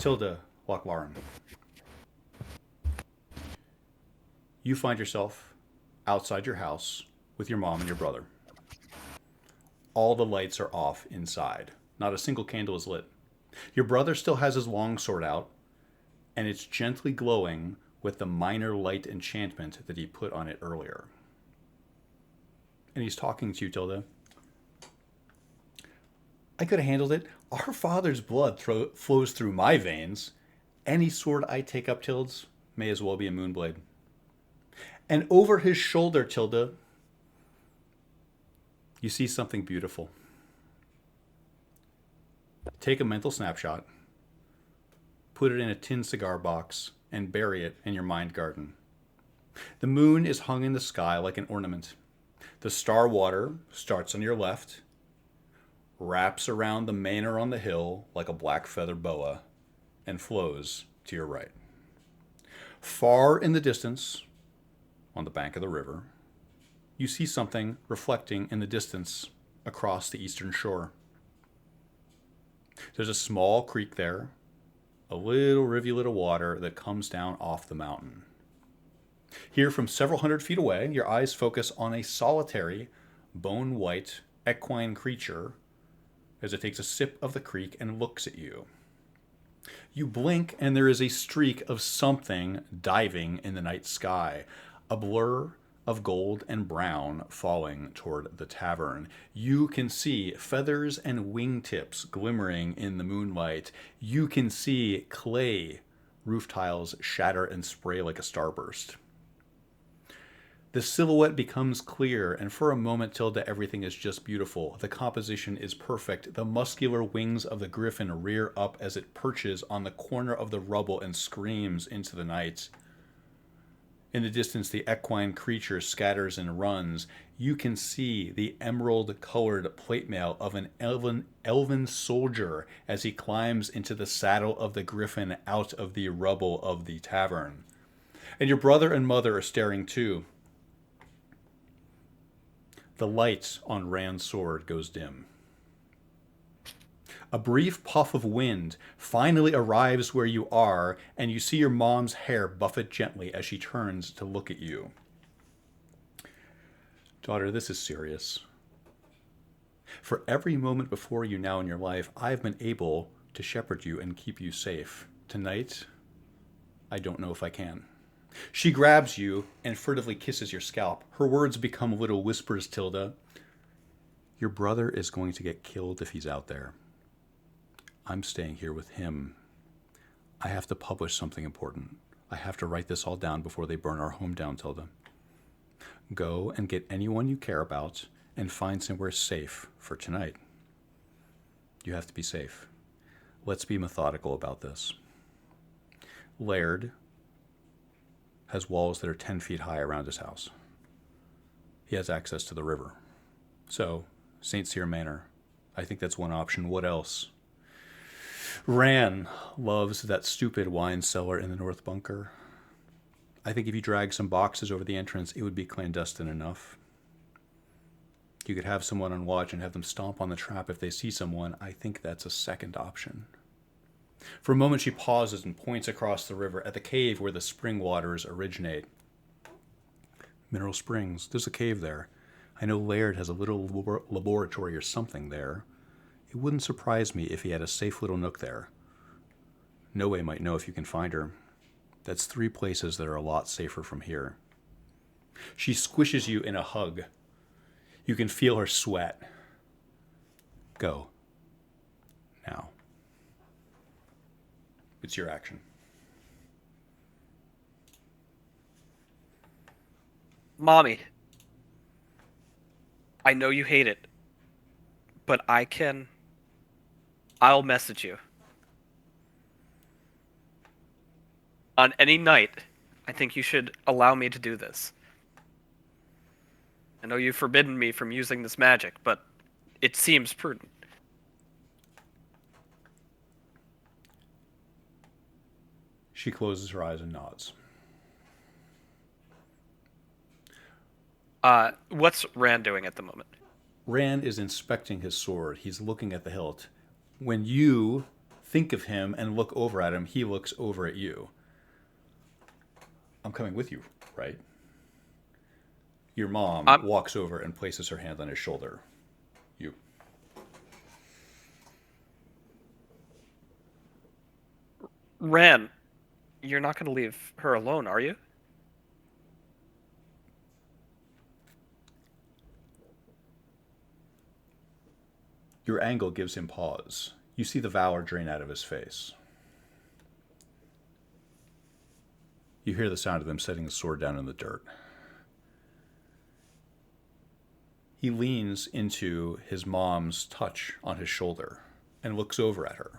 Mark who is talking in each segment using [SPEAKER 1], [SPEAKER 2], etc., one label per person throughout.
[SPEAKER 1] Tilda Lochlaren, you find yourself outside your house with your mom and your brother. All the lights are off inside. Not a single candle is lit. Your brother still has his long sword out, and it's gently glowing with the minor light enchantment that he put on it earlier. And he's talking to you, Tilda. I could have handled it. Our father's blood flows through my veins. Any sword I take up, Tilds, may as well be a moonblade. And over his shoulder, Tilda, you see something beautiful. Take a mental snapshot, put it in a tin cigar box, and bury it in your mind garden. The moon is hung in the sky like an ornament. The star water starts on your left, wraps around the manor on the hill like a black feather boa, and flows to your right. Far in the distance, on the bank of the river, you see something reflecting in the distance across the eastern shore. There's a small creek there, a little rivulet of water that comes down off the mountain. Here, from several hundred feet away, your eyes focus on a solitary, bone-white, equine creature as it takes a sip of the creek and looks at you. You blink, and there is a streak of something diving in the night sky, a blur of gold and brown falling toward the tavern. You can see feathers and wingtips glimmering in the moonlight. You can see clay roof tiles shatter and spray like a starburst. The silhouette becomes clear, and for a moment, Tilda, everything is just beautiful. The composition is perfect. The muscular wings of the griffin rear up as it perches on the corner of the rubble and screams into the night. In the distance, the equine creature scatters and runs. You can see the emerald-colored plate mail of an elven soldier as he climbs into the saddle of the griffin out of the rubble of the tavern. And your brother and mother are staring too. The light on Rand's sword goes dim. A brief puff of wind finally arrives where you are, and you see your mom's hair buffet gently as she turns to look at you. Daughter, this is serious. For every moment before you now in your life, I've been able to shepherd you and keep you safe. Tonight, I don't know if I can. She grabs you and furtively kisses your scalp. Her words become little whispers, Tilda. Your brother is going to get killed if he's out there. I'm staying here with him. I have to publish something important. I have to write this all down before they burn our home down, Tilda. Go and get anyone you care about and find somewhere safe for tonight. You have to be safe. Let's be methodical about this. Laird has walls that are 10 feet high around his house. He has access to the river. So, St. Cyr Manor, I think that's one option. What else? Ran loves that stupid wine cellar in the North Bunker. I think if you drag some boxes over the entrance, it would be clandestine enough. You could have someone on watch and have them stomp on the trap if they see someone. I think that's a second option. For a moment, she pauses and points across the river at the cave where the spring waters originate. Mineral Springs, there's a cave there. I know Laird has a little laboratory or something there. It wouldn't surprise me if he had a safe little nook there. Noe might know if you can find her. That's 3 places that are a lot safer from here. She squishes you in a hug. You can feel her sweat. Go. Now. It's your action.
[SPEAKER 2] Mommy, I know you hate it, but I'll message you. On any night, I think you should allow me to do this. I know you've forbidden me from using this magic, but it seems prudent.
[SPEAKER 1] She closes her eyes and nods.
[SPEAKER 2] What's Rand doing at the moment?
[SPEAKER 1] Rand is inspecting his sword. He's looking at the hilt. When you think of him and look over at him, he looks over at you. I'm coming with you, right? Your mom
[SPEAKER 2] I'm
[SPEAKER 1] walks over and places her hand on his shoulder. You.
[SPEAKER 2] Ran. You're not going to leave her alone, are you?
[SPEAKER 1] Your angle gives him pause. You see the valor drain out of his face. You hear the sound of them setting the sword down in the dirt. He leans into his mom's touch on his shoulder and looks over at her.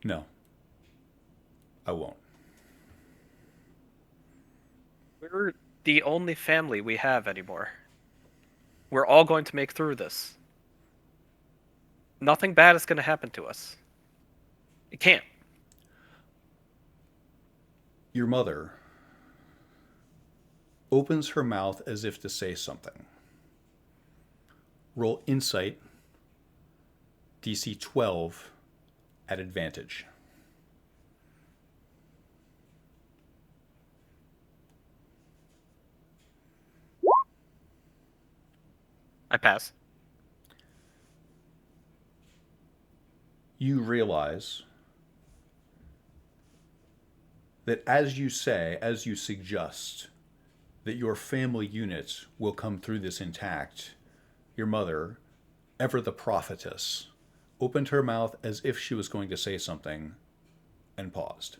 [SPEAKER 1] No, I won't.
[SPEAKER 2] We're the only family we have anymore. We're all going to make through this. Nothing bad is going to happen to us. It can't.
[SPEAKER 1] Your mother opens her mouth as if to say something. Roll insight, DC 12 at advantage.
[SPEAKER 2] I pass.
[SPEAKER 1] You realize that as you say, as you suggest, that your family unit will come through this intact, your mother, ever the prophetess, opened her mouth as if she was going to say something and paused.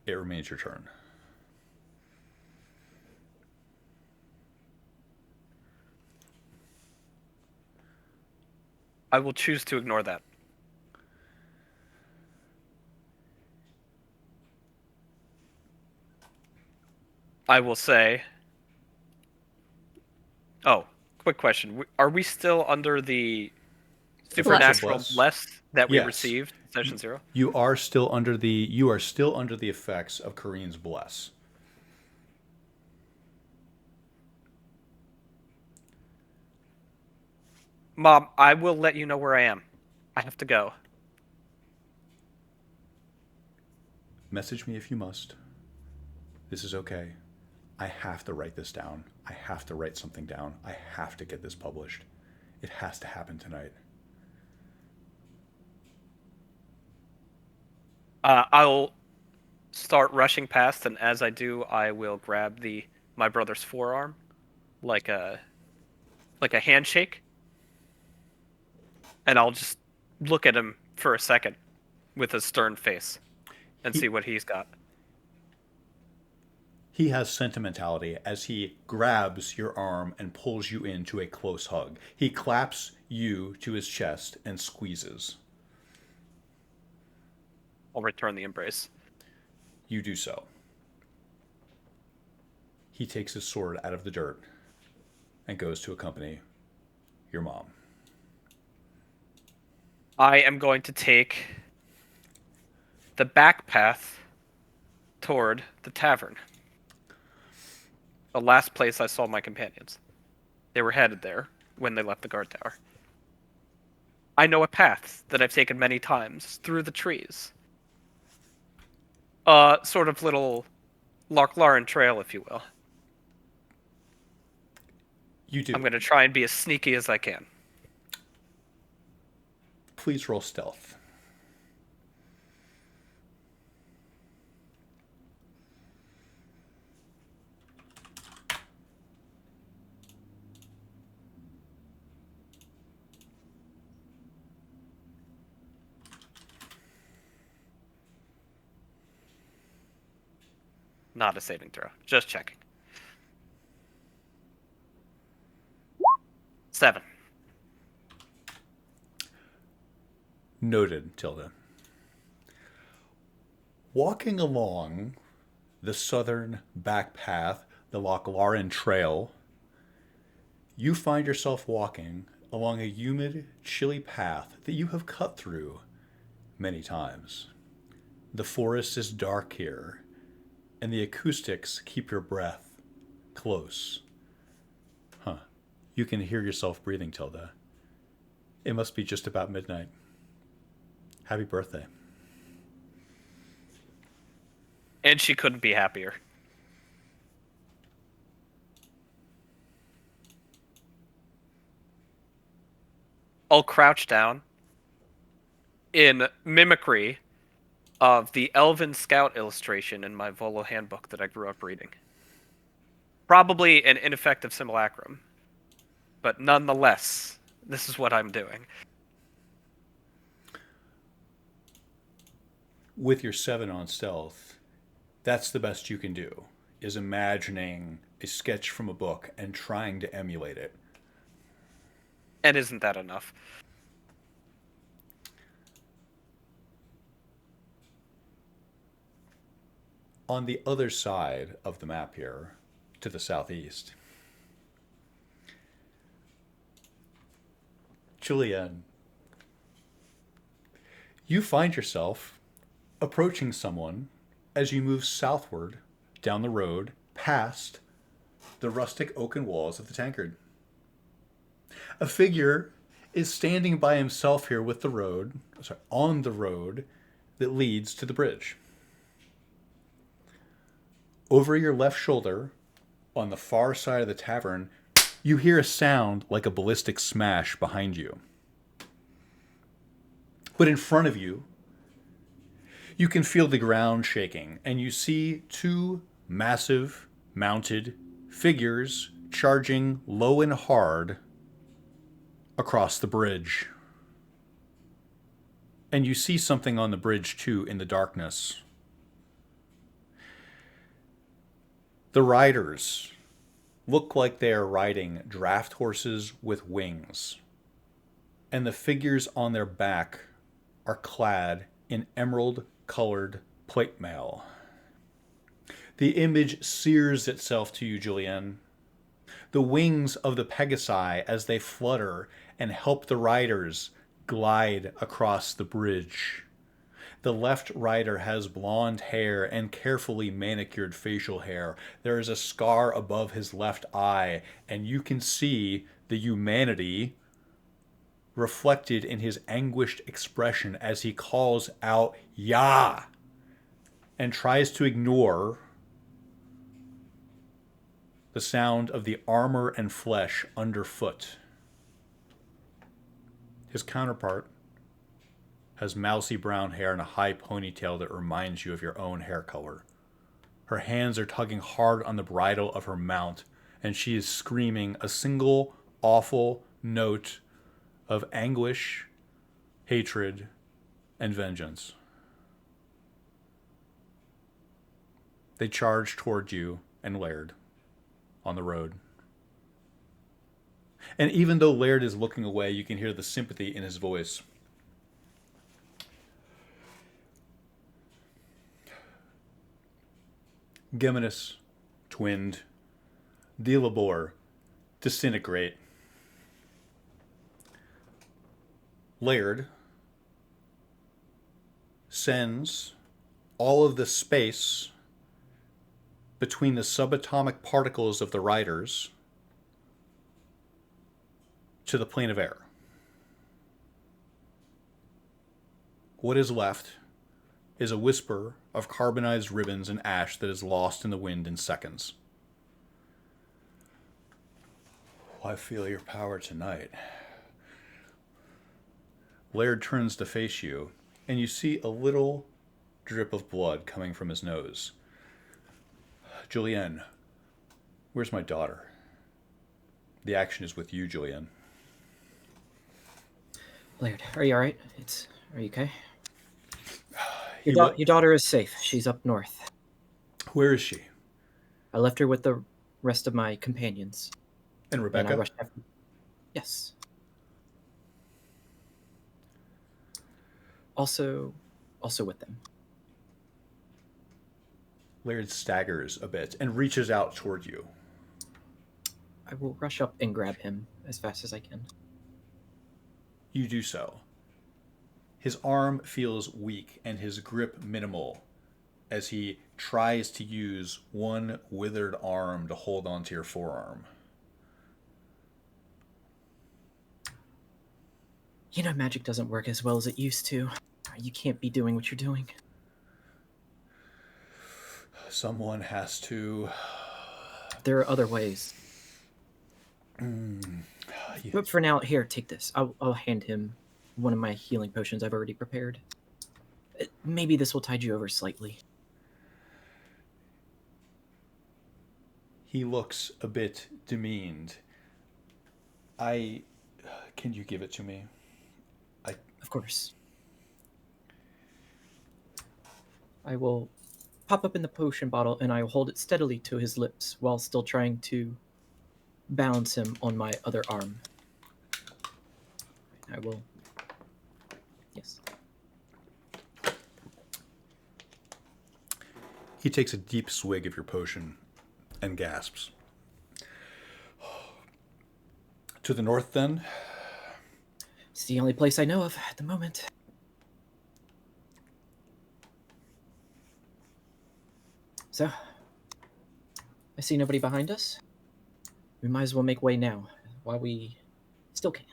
[SPEAKER 1] It remains your turn.
[SPEAKER 2] I will choose to ignore that. I will say... Oh, quick question. Are we still under the supernatural
[SPEAKER 1] Bless.
[SPEAKER 2] bless that we
[SPEAKER 1] Yes.
[SPEAKER 2] received in session 0?
[SPEAKER 1] You are still under the effects of Kareen's bless.
[SPEAKER 2] Mom, I will let you know where I am. I have to go.
[SPEAKER 1] Message me if you must. This is okay. I have to write this down. I have to write something down. I have to get this published. It has to happen tonight.
[SPEAKER 2] I'll start rushing past, and as I do, I will grab my brother's forearm, like a handshake, and I'll just look at him for a second with a stern face, and see what he's got.
[SPEAKER 1] He has sentimentality as he grabs your arm and pulls you into a close hug. He claps you to his chest and squeezes.
[SPEAKER 2] I'll return the embrace.
[SPEAKER 1] You do so. He takes his sword out of the dirt and goes to accompany your mom.
[SPEAKER 2] I am going to take the back path toward the tavern. The last place I saw my companions. They were headed there when they left the guard tower. I know a path that I've taken many times through the trees. Sort of little Loch Laren trail, if you will.
[SPEAKER 1] You do.
[SPEAKER 2] I'm going to try and be as sneaky as I can.
[SPEAKER 1] Please roll stealth.
[SPEAKER 2] Not a saving throw. Just checking. 7.
[SPEAKER 1] Noted, Tilda. Walking along the southern back path, the Loch Laren Trail, you find yourself walking along a humid, chilly path that you have cut through many times. The forest is dark here, and the acoustics keep your breath close. You can hear yourself breathing, Tilda. It must be just about midnight. Happy birthday.
[SPEAKER 2] And she couldn't be happier. I'll crouch down in mimicry of the Elven Scout illustration in my Volo handbook that I grew up reading. Probably an ineffective simulacrum, but nonetheless, this is what I'm doing.
[SPEAKER 1] With your 7 on stealth, that's the best you can do, is imagining a sketch from a book and trying to emulate it.
[SPEAKER 2] And isn't that enough?
[SPEAKER 1] On the other side of the map here, to the southeast, Julienne, you find yourself approaching someone as you move southward down the road past the rustic oaken walls of the Tankard. A figure is standing by himself here on the road that leads to the bridge. Over your left shoulder, on the far side of the tavern, you hear a sound like a ballistic smash behind you. But in front of you, you can feel the ground shaking, and you see 2 massive, mounted figures charging low and hard across the bridge. And you see something on the bridge, too, in the darkness. The riders look like they are riding draft horses with wings, and the figures on their back are clad in emerald-colored plate mail. The image sears itself to you, Julienne. The wings of the Pegasi as they flutter and help the riders glide across the bridge. The left rider has blonde hair and carefully manicured facial hair. There is a scar above his left eye, and you can see the humanity reflected in his anguished expression as he calls out, "Ya!" and tries to ignore the sound of the armor and flesh underfoot. His counterpart has mousy brown hair and a high ponytail that reminds you of your own hair color. Her hands are tugging hard on the bridle of her mount, and she is screaming a single awful note of anguish, hatred, and vengeance. They charge toward you and Laird on the road. And even though Laird is looking away, you can hear the sympathy in his voice. Geminus, twinned, Delabor, disintegrate. Laird sends all of the space between the subatomic particles of the riders to the plane of air. What is left is a whisper of carbonized ribbons and ash that is lost in the wind in seconds. I feel your power tonight. Laird turns to face you, and you see a little drip of blood coming from his nose. Julienne, where's my daughter? The action is with you, Julienne.
[SPEAKER 3] Laird, are you alright? Are you okay? Your daughter is safe. She's up north.
[SPEAKER 1] Where is she?
[SPEAKER 3] I left her with the rest of my companions.
[SPEAKER 1] And Rebecca?
[SPEAKER 3] And yes. Also with them.
[SPEAKER 1] Laird staggers a bit and reaches out toward you.
[SPEAKER 3] I will rush up and grab him as fast as I can.
[SPEAKER 1] You do so. His arm feels weak and his grip minimal as he tries to use one withered arm to hold onto your forearm.
[SPEAKER 3] Magic doesn't work as well as it used to. You can't be doing what you're doing.
[SPEAKER 1] Someone has to.
[SPEAKER 3] There are other ways. But for now, here, take this. I'll hand him one of my healing potions I've already prepared. Maybe this will tide you over slightly.
[SPEAKER 1] He looks a bit demeaned. Can you give it to me?
[SPEAKER 3] Of course. I will pop up in the potion bottle and I will hold it steadily to his lips while still trying to balance him on my other arm. I will. Yes.
[SPEAKER 1] He takes a deep swig of your potion and gasps. To the north, then?
[SPEAKER 3] It's the only place I know of at the moment. So, I see nobody behind us. We might as well make way now, while we still can.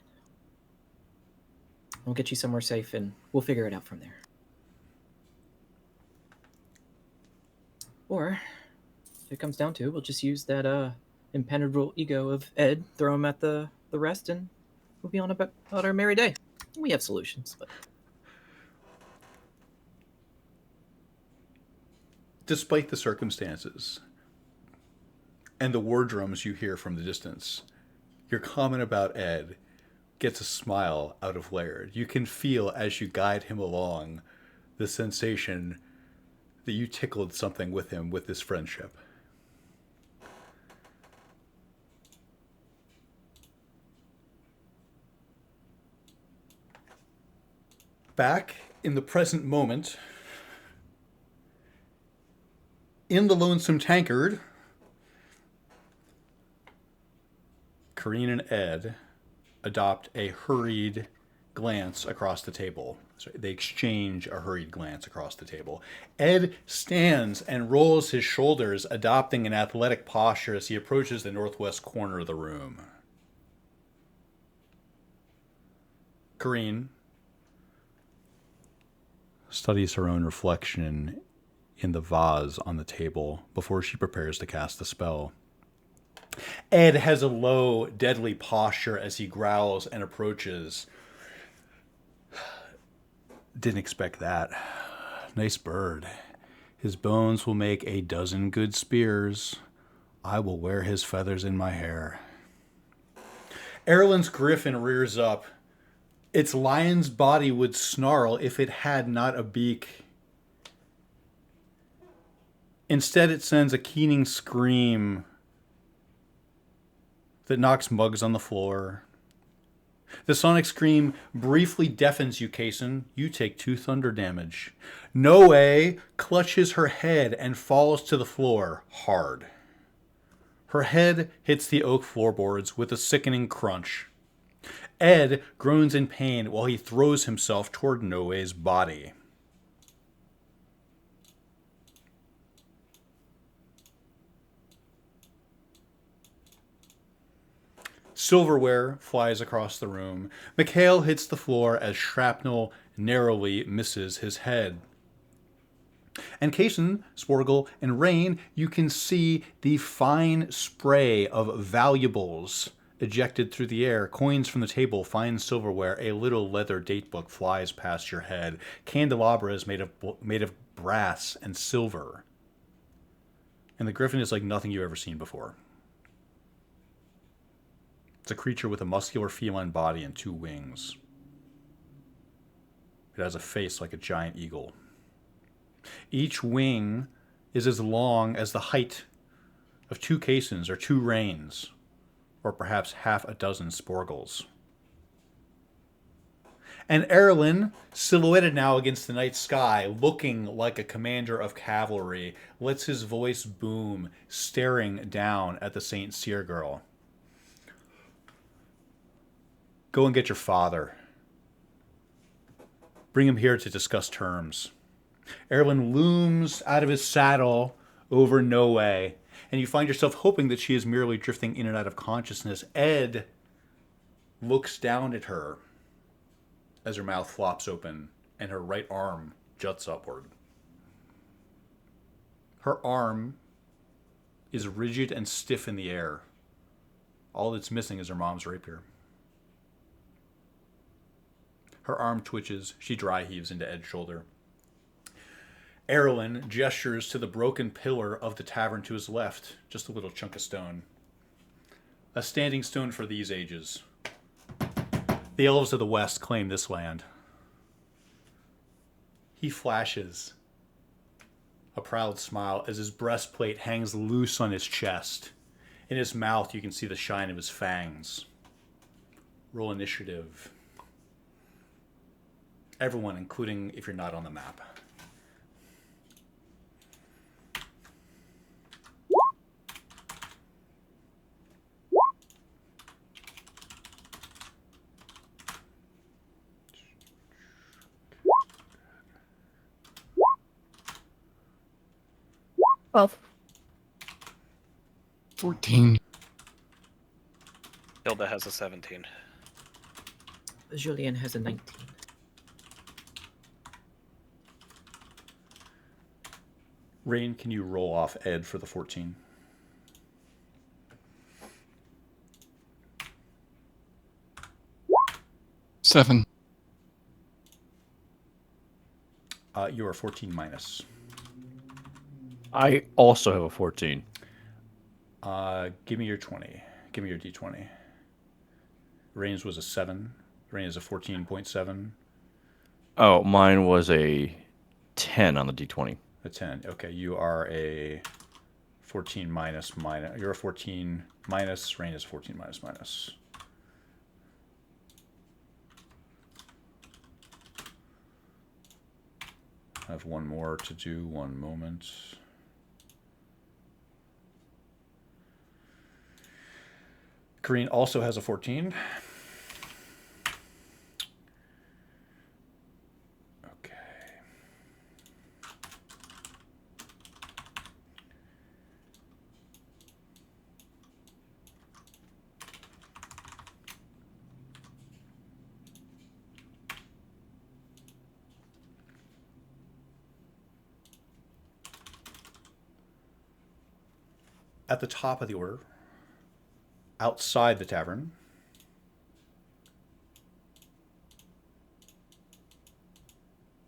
[SPEAKER 3] We'll get you somewhere safe, and we'll figure it out from there. Or, if it comes down to it, we'll just use that impenetrable ego of Ed, throw him at the rest, and we'll be on about our merry day. We have solutions, but...
[SPEAKER 1] Despite the circumstances and the war drums you hear from the distance, your comment about Ed gets a smile out of Laird. You can feel as you guide him along the sensation that you tickled something with him with this friendship. Back in the present moment, in the Lonesome Tankard, Kareen and Ed adopt a hurried glance across the table. So they exchange a hurried glance across the table. Ed stands and rolls his shoulders, adopting an athletic posture as he approaches the northwest corner of the room. Kareen studies her own reflection in the vase on the table before she prepares to cast the spell. Ed has a low, deadly posture as he growls and approaches. Didn't expect that. Nice bird. His bones will make a dozen good spears. I will wear his feathers in my hair. Erlen's griffin rears up. Its lion's body would snarl if it had not a beak. Instead, it sends a keening scream that knocks Muggs on the floor. The sonic scream briefly deafens you, Kaysen. You take 2 thunder damage. Noe clutches her head and falls to the floor hard. Her head hits the oak floorboards with a sickening crunch. Ed groans in pain while he throws himself toward Noe's body. Silverware flies across the room. Mikhail hits the floor as shrapnel narrowly misses his head. And Kaysen, Sporgle, and Rain, you can see the fine spray of valuables ejected through the air. Coins from the table, fine silverware, a little leather datebook flies past your head. Candelabras made of brass and silver. And the griffin is like nothing you've ever seen before. It's a creature with a muscular feline body and 2 wings. It has a face like a giant eagle. Each wing is as long as the height of 2 Kaysens or 2 Rains, or perhaps half a dozen Sporgles. And Erlen, silhouetted now against the night sky, looking like a commander of cavalry, lets his voice boom, staring down at the St. Cyr girl. Go and get your father. Bring him here to discuss terms. Erlen looms out of his saddle over Noe, and you find yourself hoping that she is merely drifting in and out of consciousness. Ed looks down at her. as her mouth flops open and her right arm juts upward. Her arm is rigid and stiff in the air. All that's missing is her mom's rapier. Her arm twitches. She dry heaves into Ed's shoulder. Erlen gestures to the broken pillar of the tavern to his left, just a little chunk of stone. A standing stone for these ages. The elves of the west claim this land. He flashes a proud smile as his breastplate hangs loose on his chest. In his mouth, you can see the shine of his fangs. Roll initiative. Everyone, including if you're not on the map.
[SPEAKER 4] Well,
[SPEAKER 5] 14.
[SPEAKER 2] Hilda has a 17.
[SPEAKER 3] Julian has a 19.
[SPEAKER 1] Rain, can you roll off Ed for the 14?
[SPEAKER 5] Seven.
[SPEAKER 1] You are 14 minus.
[SPEAKER 4] I also have a 14.
[SPEAKER 1] Give me your 20. Give me your d20. Rain's was a 7. Rain is a 14.7.
[SPEAKER 4] Oh, mine was a 10 on the d20.
[SPEAKER 1] A 10. Okay, you are a 14 minus. You're a 14 minus. Rain is 14 minus minus. I have one more to do. One moment. Kareen also has a 14. Okay. At the top of the order, outside the tavern,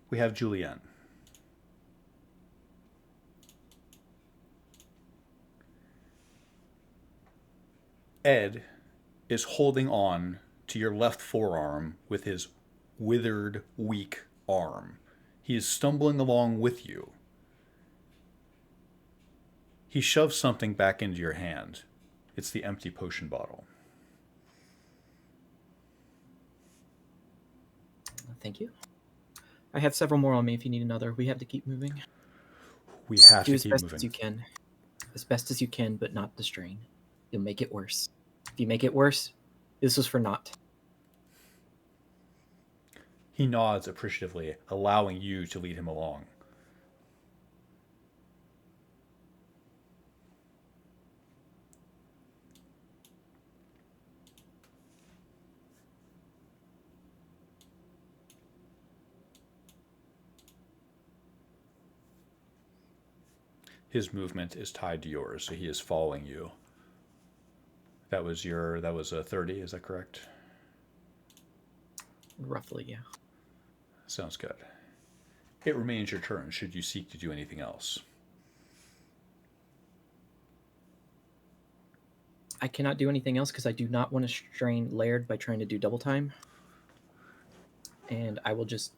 [SPEAKER 1] we have Julienne. Ed is holding on to your left forearm with his withered, weak arm. He is stumbling along with you. He shoves something back into your hand. It's the empty potion bottle.
[SPEAKER 3] Thank you. I have several more on me if you need another. We have to keep moving.
[SPEAKER 1] We have
[SPEAKER 3] Do
[SPEAKER 1] to
[SPEAKER 3] as
[SPEAKER 1] keep
[SPEAKER 3] best
[SPEAKER 1] moving.
[SPEAKER 3] as you can. As best as you can, but not the strain. You'll make it worse. If you make it worse, this was for naught.
[SPEAKER 1] He nods appreciatively, allowing you to lead him along. His movement is tied to yours, so he is following you. That was a 30, is that correct?
[SPEAKER 3] Roughly, yeah.
[SPEAKER 1] Sounds good. It remains your turn should you seek to do anything else.
[SPEAKER 3] I cannot do anything else because I do not want to strain Laird by trying to do double time. And I will just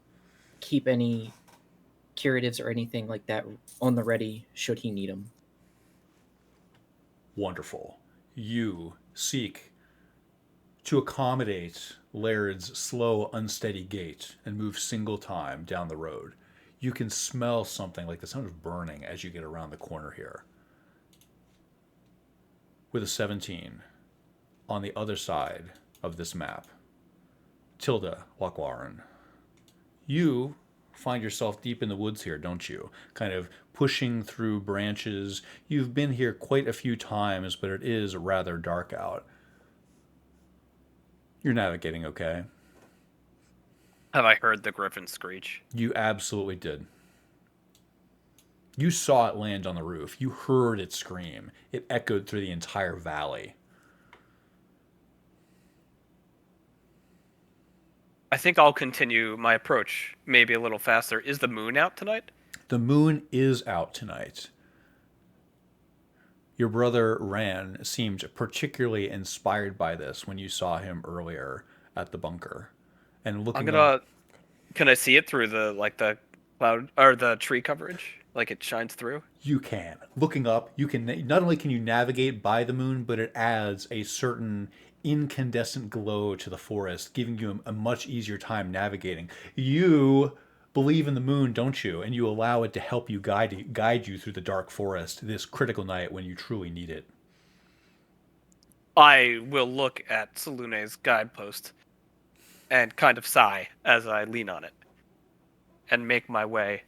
[SPEAKER 3] keep any curatives or anything like that on the ready should he need them.
[SPEAKER 1] Wonderful. You seek to accommodate Laird's slow, unsteady gait and move single time down the road. You can smell something like the sound of burning as you get around the corner here. With a 17 on the other side of this map, Tilda Lochlaren, you find yourself deep in the woods here, don't you? Kind of pushing through branches. You've been here quite a few times, but it is rather dark out. You're navigating okay.
[SPEAKER 2] Have I heard the griffin screech?
[SPEAKER 1] You absolutely did. You saw it land on the roof. You heard it scream. It echoed through the entire valley.
[SPEAKER 2] I think I'll continue my approach, maybe a little faster. Is the moon out tonight?
[SPEAKER 1] The moon is out tonight. Your brother Ran seemed particularly inspired by this when you saw him earlier at the bunker. And looking
[SPEAKER 2] I'm
[SPEAKER 1] up,
[SPEAKER 2] gonna. Can I see it through the cloud or the tree coverage? Like it shines through?
[SPEAKER 1] you can. Looking up, you can not only can you navigate by the moon, but it adds a certain incandescent glow to the forest, giving you a much easier time navigating. You believe in the moon, don't you? And you allow it to help you guide you through the dark forest this critical night when you truly need it.
[SPEAKER 2] I will look at Salune's guidepost and kind of sigh as I lean on it and make my way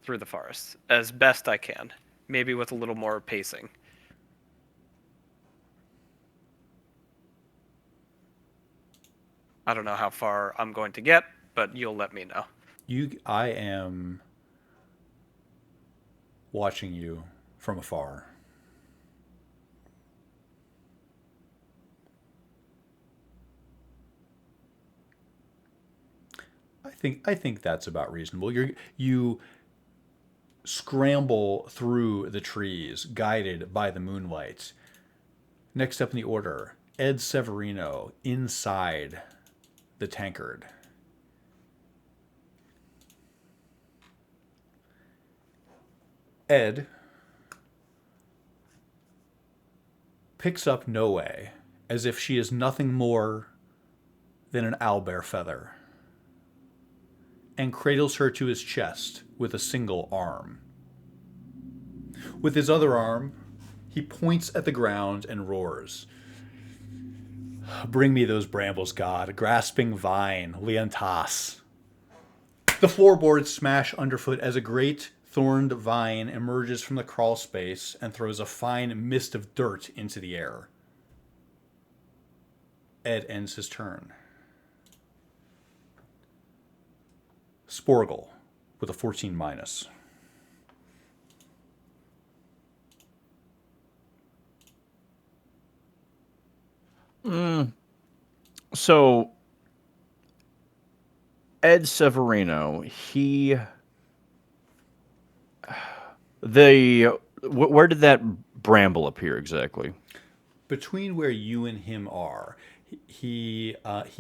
[SPEAKER 2] through the forest as best I can, maybe with a little more pacing. I don't know how far I'm going to get, but you'll let me know.
[SPEAKER 1] I am watching you from afar. I think that's about reasonable. You scramble through the trees, guided by the moonlight. Next up in the order, Ed Severino inside the tankard. Ed picks up Noe as if she is nothing more than an owlbear feather and cradles her to his chest with a single arm. With his other arm, he points at the ground and roars. Bring me those brambles, God, grasping vine, Leontas. The floorboards smash underfoot as a great thorned vine emerges from the crawl space and throws a fine mist of dirt into the air. Ed ends his turn. Sporgle with a 14 minus.
[SPEAKER 4] So, Ed Severino, where did that bramble appear exactly?
[SPEAKER 1] Between where you and him are, he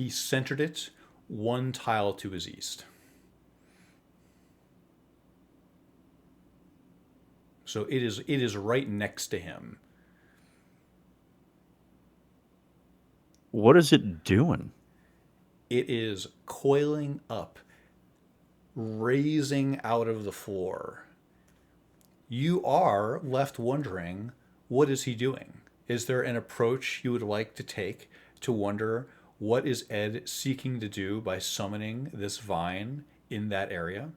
[SPEAKER 1] centered it one tile to his east. So it is right next to him.
[SPEAKER 4] What is it doing?
[SPEAKER 1] It is coiling up, raising out of the floor. You are left wondering, what is he doing? Is there an approach you would like to take to wonder what is Ed seeking to do by summoning this vine in that area?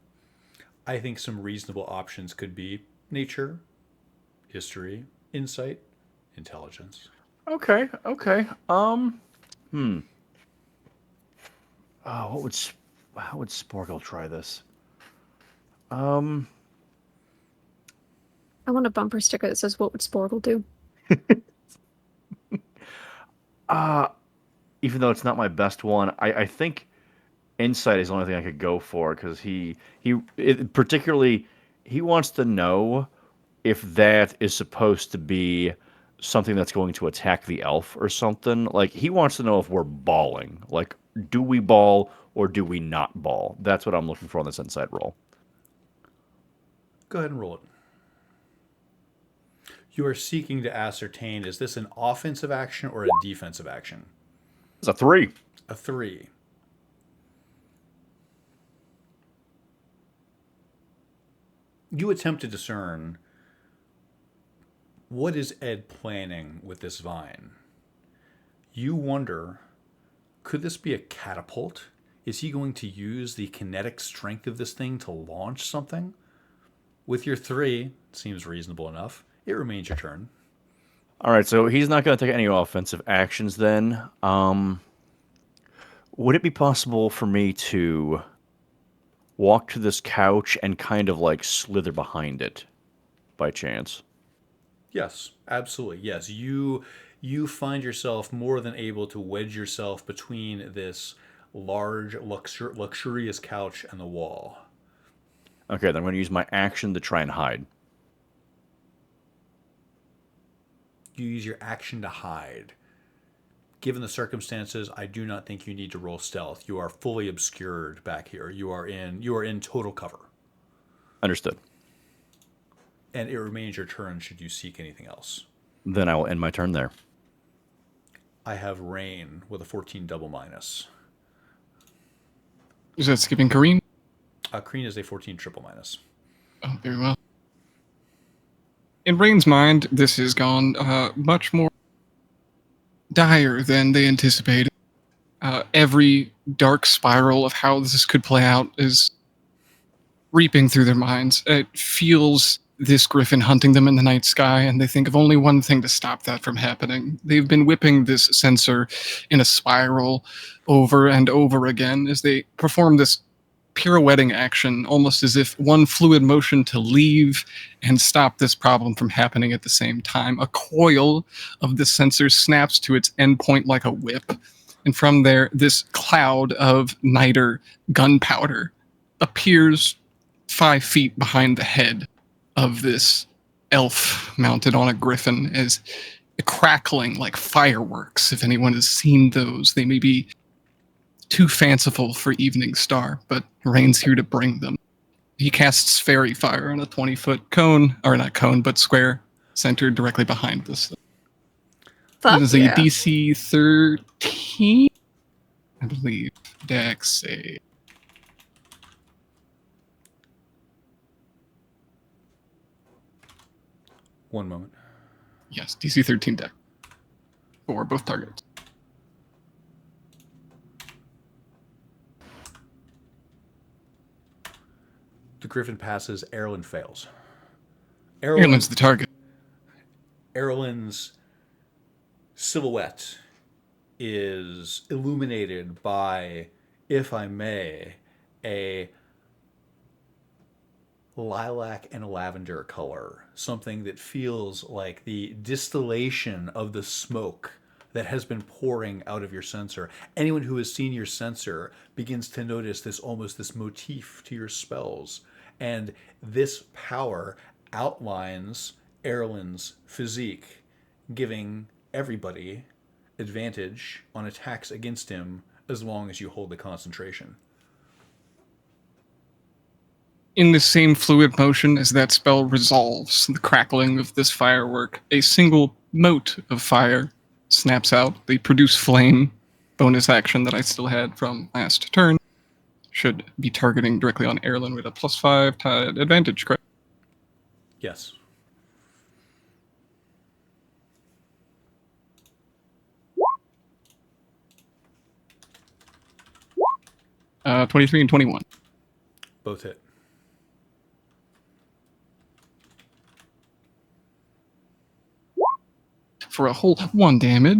[SPEAKER 1] I think some reasonable options could be nature, history, insight, intelligence.
[SPEAKER 4] Okay. Oh, how would Sporgle try this?
[SPEAKER 6] I want a bumper sticker that says, "What would Sporgle do?"
[SPEAKER 4] Even though it's not my best one, I think insight is the only thing I could go for because particularly he wants to know if that is supposed to be something that's going to attack the elf or something. Like he wants to know if we're balling. Like, do we ball or do we not ball? That's what I'm looking for on this insight roll.
[SPEAKER 1] Go ahead and roll it. You are seeking to ascertain, is this an offensive action or a defensive action?
[SPEAKER 4] It's a 3.
[SPEAKER 1] A 3. You attempt to discern, what is Ed planning with this vine? You wonder, could this be a catapult? Is he going to use the kinetic strength of this thing to launch something? With your 3, it seems reasonable enough. It remains your turn.
[SPEAKER 4] All right, so he's not going to take any offensive actions then. Would it be possible for me to walk to this couch and kind of like slither behind it by chance?
[SPEAKER 1] Yes, absolutely. Yes, you find yourself more than able to wedge yourself between this large, luxurious couch and the wall.
[SPEAKER 4] Okay, then I'm going to use my action to try and hide.
[SPEAKER 1] You use your action to hide. Given the circumstances, I do not think you need to roll stealth. You are fully obscured back here. You are in total cover.
[SPEAKER 4] Understood.
[SPEAKER 1] And it remains your turn should you seek anything else.
[SPEAKER 4] Then I will end my turn there.
[SPEAKER 1] I have Rain with a 14 double minus.
[SPEAKER 5] Is that skipping Kareem?
[SPEAKER 1] Kreen is a 14 triple minus.
[SPEAKER 5] Oh, very well. In Rain's mind, this has gone much more dire than they anticipated. Every dark spiral of how this could play out is reaping through their minds. It feels this griffin hunting them in the night sky, and they think of only one thing to stop that from happening. They've been whipping this sensor in a spiral over and over again as they perform this pirouetting action, almost as if one fluid motion to leave and stop this problem from happening at the same time. A coil of the sensor snaps to its endpoint like a whip, and from there, this cloud of niter gunpowder appears 5 feet behind the head of this elf mounted on a griffin, as crackling like fireworks. If anyone has seen those, they may be too fanciful for Evening Star, but Rain's here to bring them. He casts Fairy Fire on a 20-foot cone, or not cone, but square, centered directly behind this.
[SPEAKER 6] Fuck
[SPEAKER 5] It is
[SPEAKER 6] yeah.
[SPEAKER 5] a DC 13, I believe. Dex save.
[SPEAKER 1] One moment.
[SPEAKER 5] Yes, DC 13 deck. For both targets.
[SPEAKER 1] The Griffin passes. Erlen fails.
[SPEAKER 5] Erlen's the target.
[SPEAKER 1] Erlen's silhouette is illuminated by, if I may, a lilac and lavender color, something that feels like the distillation of the smoke that has been pouring out of your sensor. Anyone who has seen your sensor begins to notice this motif to your spells, and this power outlines Erlen's physique, giving everybody advantage on attacks against him as long as you hold the concentration.
[SPEAKER 5] In the same fluid motion as that spell resolves, the crackling of this firework, a single mote of fire snaps out. They produce flame, bonus action that I still had from last turn. Should be targeting directly on Erlen with a +5 to advantage, correct?
[SPEAKER 1] Yes.
[SPEAKER 5] Uh, 23 and 21.
[SPEAKER 1] Both hit.
[SPEAKER 5] For a whole 1 damage.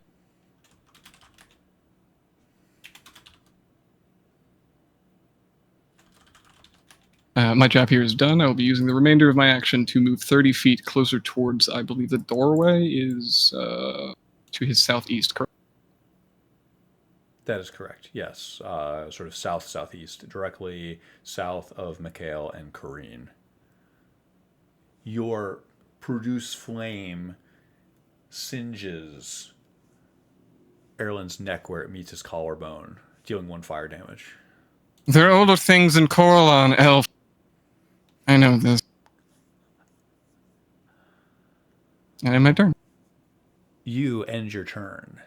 [SPEAKER 5] My job here is done. I will be using the remainder of my action to move 30 feet closer towards, I believe the doorway is to his southeast, correct?
[SPEAKER 1] That is correct. Yes. Sort of southeast, directly south of Mikhail and Kareen. Your produce flame singes Erlen's neck where it meets his collarbone, dealing 1 fire damage.
[SPEAKER 5] There are older things in Coralon, Elf. I know this. And my turn.
[SPEAKER 1] You end your turn.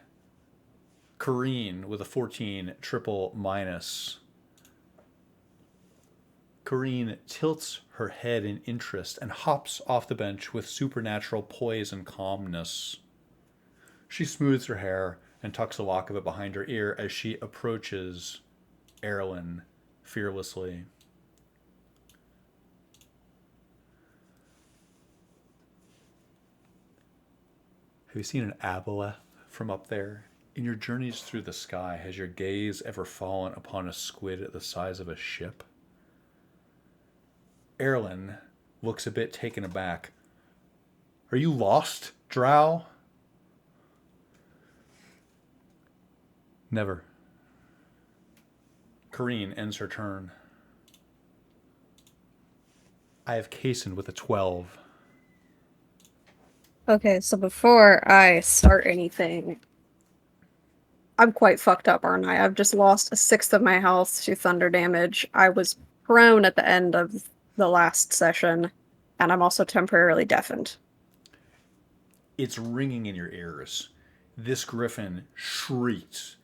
[SPEAKER 1] Kareen with a 14 triple minus. Kareen tilts her head in interest and hops off the bench with supernatural poise and calmness. She smooths her hair and tucks a lock of it behind her ear as she approaches Erlen fearlessly. Have you seen an aboleth from up there In your journeys through the sky, has your gaze ever fallen upon a squid the size of a ship? Erlen looks a bit taken aback. Are you lost, Drow? Never. Kareen ends her turn. I have Kaysen with a 12.
[SPEAKER 6] Okay, so before I start anything, I'm quite fucked up, aren't I? I've just lost a sixth of my health to thunder damage. I was prone at the end of the last session, and I'm also temporarily deafened.
[SPEAKER 1] It's ringing in your ears. This griffin shrieks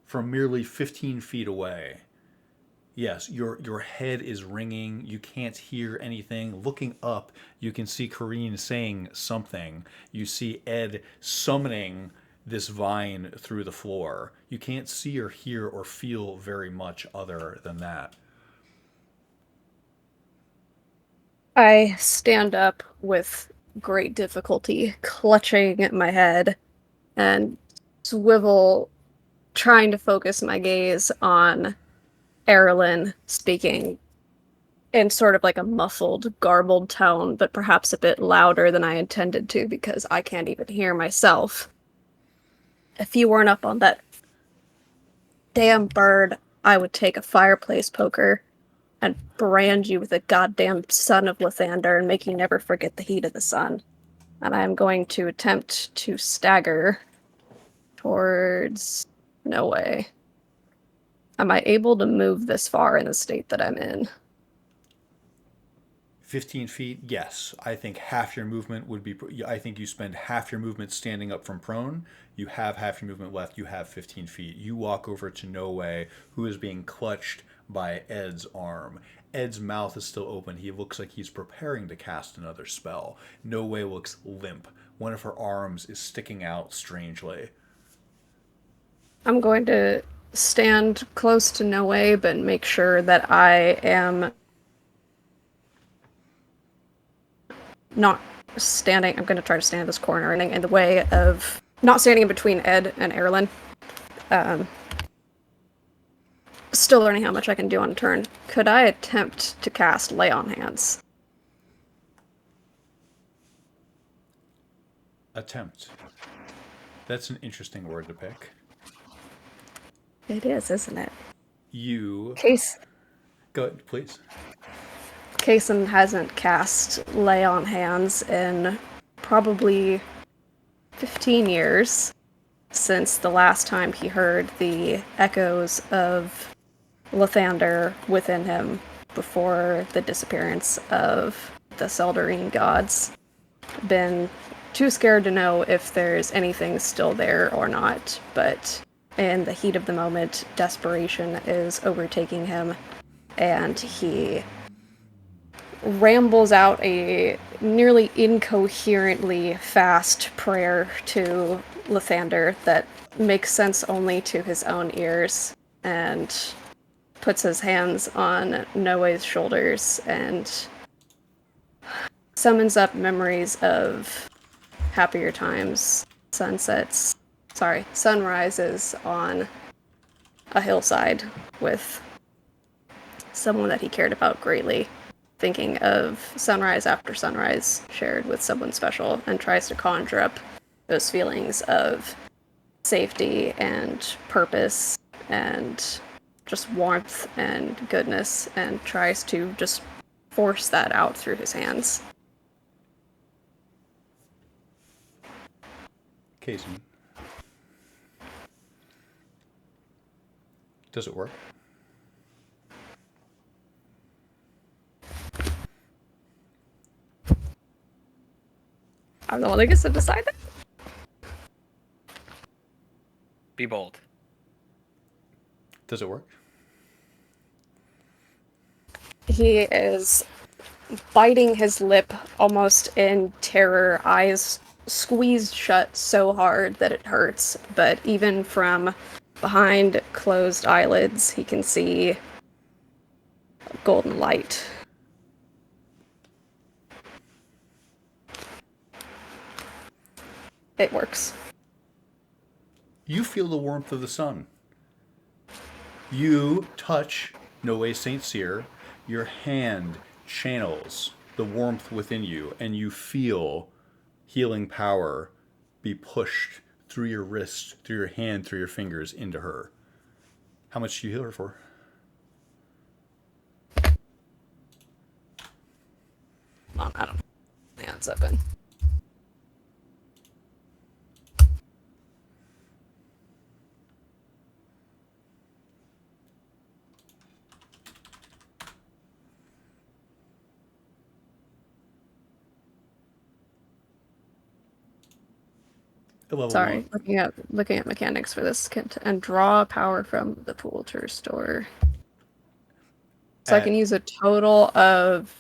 [SPEAKER 1] from merely 15 feet away. Yes, your head is ringing. You can't hear anything. Looking up, you can see Kareen saying something. You see Ed summoning this vine through the floor. You can't see or hear or feel very much other than that.
[SPEAKER 6] I stand up with great difficulty, clutching at my head, and swivel, trying to focus my gaze on Erlen speaking in sort of like a muffled, garbled tone, but perhaps a bit louder than I intended to because I can't even hear myself. If you weren't up on that damn bird, I would take a fireplace poker and brand you with the goddamn son of Lathander and make you never forget the heat of the sun. And I'm going to attempt to stagger towards... No way. Am I able to move this far in the state that I'm in?
[SPEAKER 1] 15 feet, yes. I think half your movement would be... I think you spend half your movement standing up from prone. You have half your movement left. You have 15 feet. You walk over to No Way, who is being clutched by Ed's arm. Ed's mouth is still open. He looks like he's preparing to cast another spell. No Way looks limp. One of her arms is sticking out strangely.
[SPEAKER 6] I'm going to stand close to No Way, but make sure that I am not standing. I'm going to try to stand in this corner and in the way of not standing in between Ed and Erlen. Still learning how much I can do on a turn. Could I attempt to cast Lay on Hands?
[SPEAKER 1] Attempt. That's an interesting word to pick.
[SPEAKER 6] It is, isn't it?
[SPEAKER 1] You...
[SPEAKER 6] Case
[SPEAKER 1] Go ahead, please.
[SPEAKER 6] Kaysen hasn't cast Lay on Hands in probably 15 years since the last time he heard the echoes of Lathander within him before the disappearance of the Seldarine gods. Been too scared to know if there's anything still there or not, but in the heat of the moment, desperation is overtaking him, and he rambles out a nearly incoherently fast prayer to Lathander that makes sense only to his own ears, and puts his hands on Noe's shoulders and summons up memories of happier times, sunrises on a hillside with someone that he cared about greatly, thinking of sunrise after sunrise shared with someone special, and tries to conjure up those feelings of safety and purpose and just warmth and goodness, and tries to just force that out through his hands.
[SPEAKER 1] Kaysen. Does it work?
[SPEAKER 6] I'm the one that gets to decide that?
[SPEAKER 2] Be bold.
[SPEAKER 1] Does it work?
[SPEAKER 6] He is biting his lip almost in terror, eyes squeezed shut so hard that it hurts, but even from behind closed eyelids, he can see golden light. It works.
[SPEAKER 1] You feel the warmth of the sun. You touch Noe St. Cyr. Your hand channels the warmth within you, and you feel healing power be pushed through your wrist, through your hand, through your fingers into her. How much do you heal her for?
[SPEAKER 6] I don't know. Hands open.
[SPEAKER 1] Level
[SPEAKER 6] Sorry,
[SPEAKER 1] one.
[SPEAKER 6] looking at mechanics for this and draw power from the pool to restore. So I
[SPEAKER 1] At-
[SPEAKER 6] can use a total of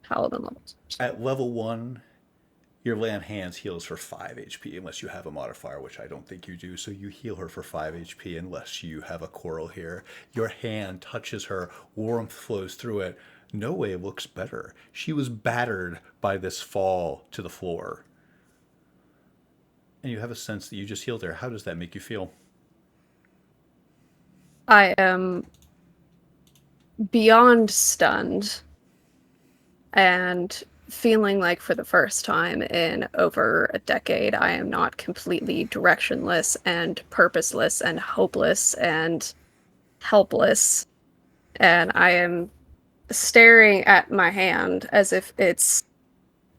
[SPEAKER 6] paladin levels.
[SPEAKER 1] At level 1, your lay on hands heals for 5 HP unless you have a modifier, which I don't think you do. So you heal her for 5 HP unless you have a coral here. Your hand touches her, warmth flows through it. No way looks better. She was battered by this fall to the floor. And you have a sense that you just healed her. How does that make you feel?
[SPEAKER 6] I am beyond stunned and feeling like for the first time in over a decade, I am not completely directionless and purposeless and hopeless and helpless. And I am staring at my hand as if it's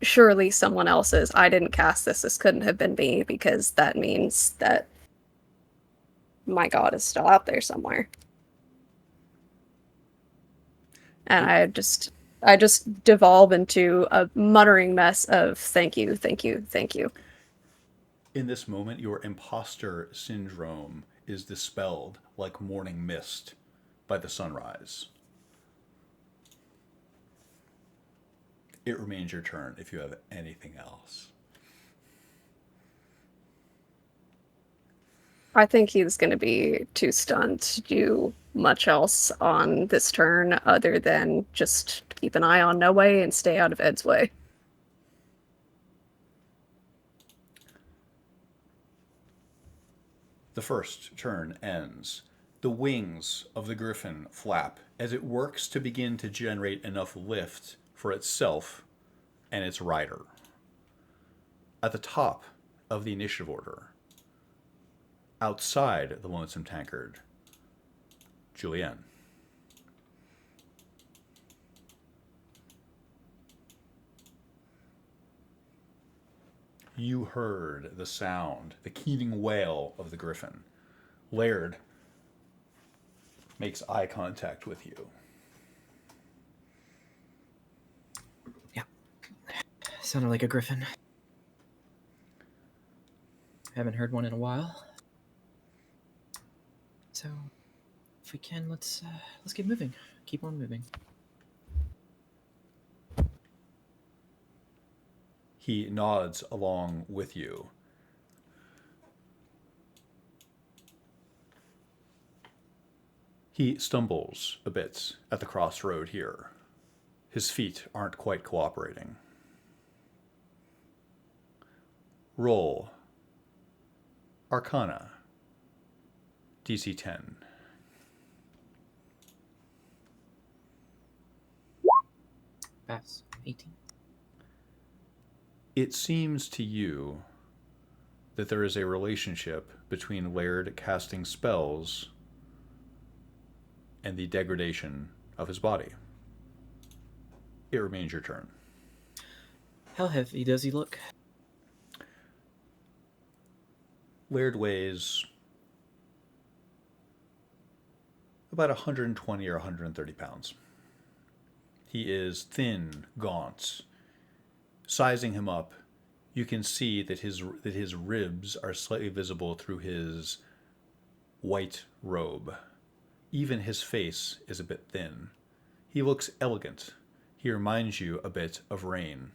[SPEAKER 6] surely someone else's. I didn't cast this. This couldn't have been me, because that means that my god is still out there somewhere. And I just devolve into a muttering mess of thank you, thank you, thank you.
[SPEAKER 1] In this moment, your imposter syndrome is dispelled like morning mist by the sunrise. It remains your turn if you have anything else.
[SPEAKER 6] I think he's going to be too stunned to do much else on this turn other than just keep an eye on Noe and stay out of Ed's way.
[SPEAKER 1] The first turn ends. The wings of the griffin flap as it works to begin to generate enough lift for itself and its rider. At the top of the initiative order, outside the Lonesome Tankard, Julienne. You heard the sound, the keening wail of the griffin. Laird makes eye contact with you.
[SPEAKER 3] Yeah. Sounded like a griffin. Haven't heard one in a while. So, if we can, let's keep moving. Keep on moving.
[SPEAKER 1] He nods along with you. He stumbles a bit at the crossroad here. His feet aren't quite cooperating. Roll Arcana, DC 10.
[SPEAKER 3] Pass. 18.
[SPEAKER 1] It seems to you that there is a relationship between Laird casting spells and the degradation of his body. It remains your turn.
[SPEAKER 3] How heavy does he look?
[SPEAKER 1] Laird weighs about 120 or 130 pounds. He is thin, gaunt. Sizing him up, you can see that his ribs are slightly visible through his white robe. Even his face is a bit thin. He looks elegant. He reminds you a bit of Rain.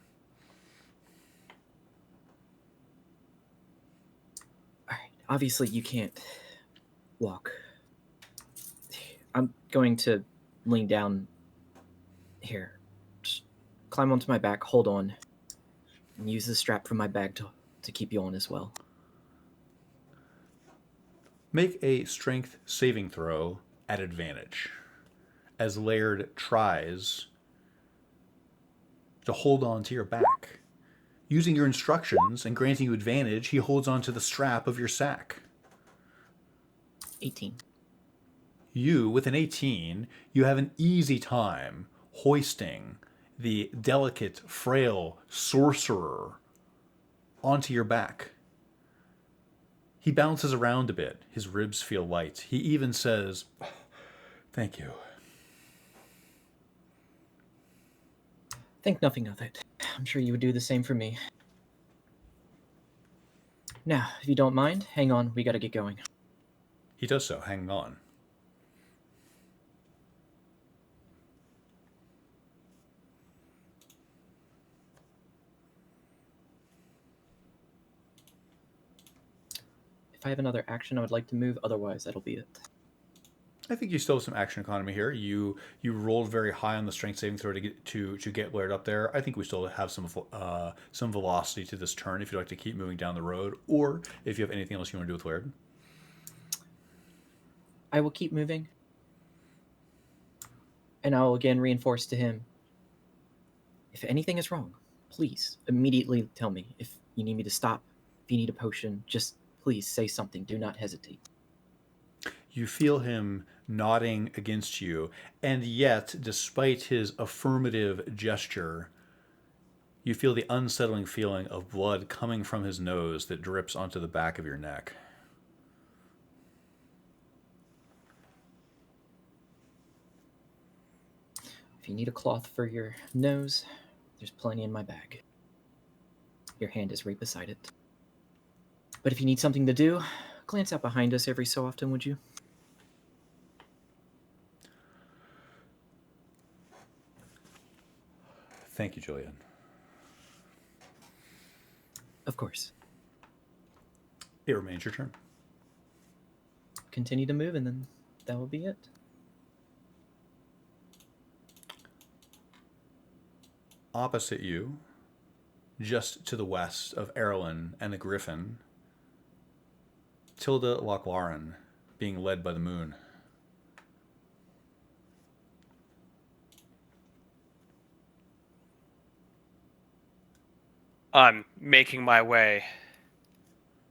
[SPEAKER 3] Alright, obviously you can't walk. I'm going to lean down here. Just climb onto my back, hold on, and use the strap from my bag to keep you on as well.
[SPEAKER 1] Make a strength saving throw at advantage as Laird tries to hold on to your back. Using your instructions and granting you advantage, he holds on to the strap of your sack.
[SPEAKER 3] 18.
[SPEAKER 1] You, with an 18, you have an easy time hoisting the delicate, frail sorcerer onto your back. He bounces around a bit. His ribs feel light. He even says, "Thank you."
[SPEAKER 3] Think nothing of it. I'm sure you would do the same for me. Now, if you don't mind, hang on. We gotta get going.
[SPEAKER 1] He does so, hanging on.
[SPEAKER 3] If I have another action, I would like to move. Otherwise, that'll be it.
[SPEAKER 1] I think you still have some action economy here. You rolled very high on the strength saving throw to get Laird up there. I think we still have some velocity to this turn if you'd like to keep moving down the road, or if you have anything else you want to do with Laird.
[SPEAKER 3] I will keep moving. And I will again reinforce to him, if anything is wrong, please immediately tell me. If you need me to stop, if you need a potion, just please say something. Do not hesitate.
[SPEAKER 1] You feel him nodding against you, and yet, despite his affirmative gesture, you feel the unsettling feeling of blood coming from his nose that drips onto the back of your neck.
[SPEAKER 3] If you need a cloth for your nose, there's plenty in my bag. Your hand is right beside it. But if you need something to do, glance out behind us every so often, would you?
[SPEAKER 1] Thank you, Julian.
[SPEAKER 3] Of course.
[SPEAKER 1] It remains your turn.
[SPEAKER 3] Continue to move, and then that will be it.
[SPEAKER 1] Opposite you, just to the west of Erlin and the Griffin, Tilda Lochlaren, being led by the moon.
[SPEAKER 2] I'm making my way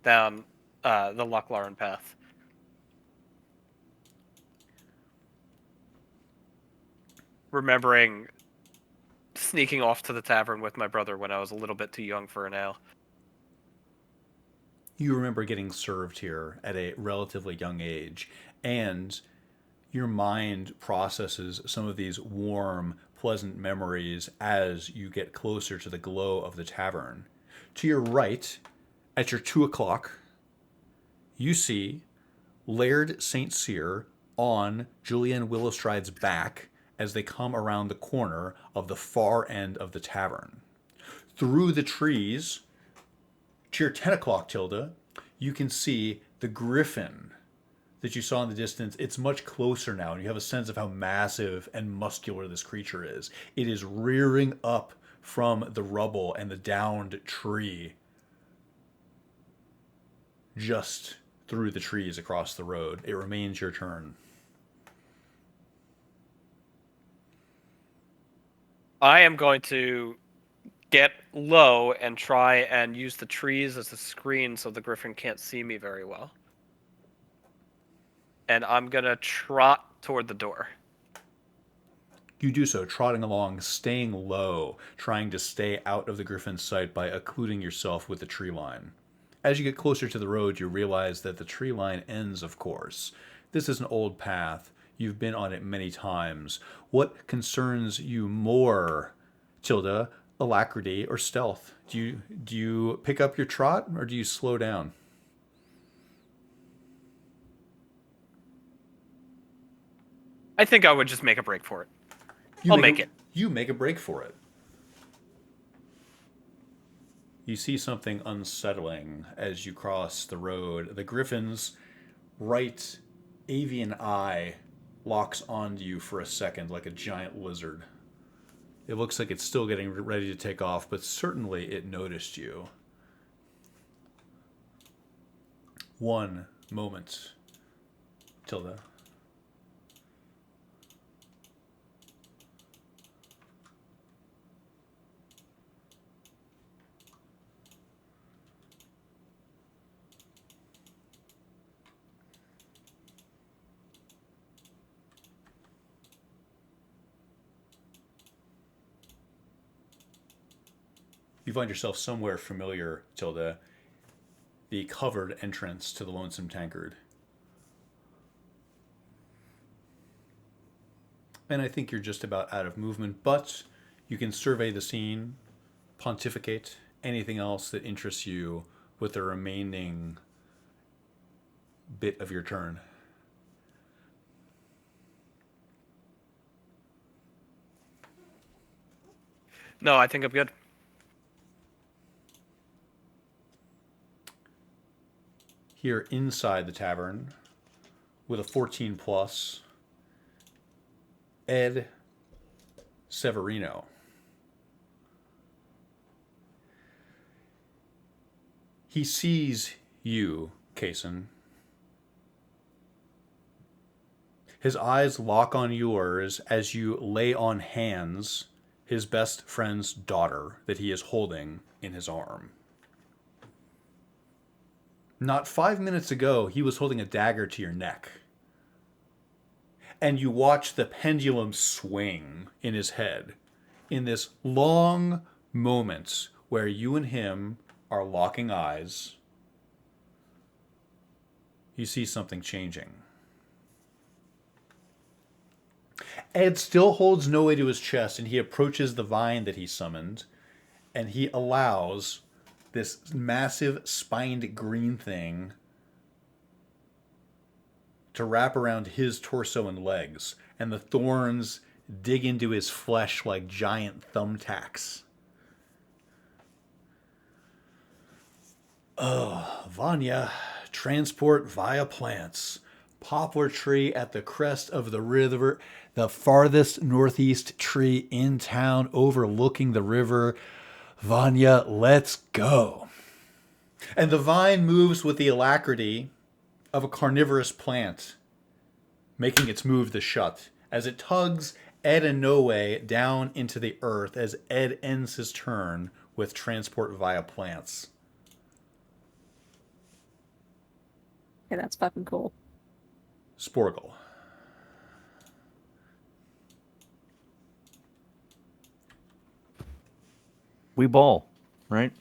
[SPEAKER 2] down the Lochlaren path. Remembering sneaking off to the tavern with my brother when I was a little bit too young for an ale.
[SPEAKER 1] You remember getting served here at a relatively young age, and your mind processes some of these warm, pleasant memories as you get closer to the glow of the tavern. To your right, at your 2 o'clock, you see Laird St. Cyr on Julian Willowstride's back as they come around the corner of the far end of the tavern. Through the trees, to your 10 o'clock, Tilda, you can see the griffin that you saw in the distance. It's much closer now, and you have a sense of how massive and muscular this creature is. It is rearing up from the rubble and the downed tree just through the trees across the road. It remains your turn.
[SPEAKER 2] I am going to get low and try and use the trees as a screen so the griffin can't see me very well. And I'm going to trot toward the door.
[SPEAKER 1] You do so, trotting along, staying low, trying to stay out of the griffin's sight by occluding yourself with the tree line. As you get closer to the road, you realize that the tree line ends, of course. This is an old path. You've been on it many times. What concerns you more, Tilda? Alacrity or stealth? Do you pick up your trot, or do you slow down?
[SPEAKER 2] I think I would just make a break for it. I'll make it.
[SPEAKER 1] You make a break for it. You see something unsettling as you cross the road. The griffin's right avian eye locks onto you for a second like a giant lizard. It looks like it's still getting ready to take off, but certainly it noticed you. One moment Tilda. You find yourself somewhere familiar, Tilda. The covered entrance to the Lonesome Tankard. And I think you're just about out of movement, but you can survey the scene, pontificate anything else that interests you with the remaining bit of your turn.
[SPEAKER 2] No, I think I'm good.
[SPEAKER 1] Here inside the tavern, with a 14 plus, Ed Severino. He sees you, Kaysen. His eyes lock on yours as you lay on hands his best friend's daughter that he is holding in his arm. Not 5 minutes ago, he was holding a dagger to your neck. And you watch the pendulum swing in his head in this long moment where you and him are locking eyes. You see something changing. Ed still holds Noe to his chest, and he approaches the vine that he summoned, and he allows this massive spined green thing to wrap around his torso and legs, and the thorns dig into his flesh like giant thumbtacks. Oh, Vanya, transport via plants. Poplar tree at the crest of the river, the farthest northeast tree in town overlooking the river. Vanya, let's go. And the vine moves with the alacrity of a carnivorous plant, making its move to shut, as it tugs Ed and Noe down into the earth as Ed ends his turn with transport via plants.
[SPEAKER 6] Okay, that's fucking cool.
[SPEAKER 1] Sporgle.
[SPEAKER 4] We ball, right?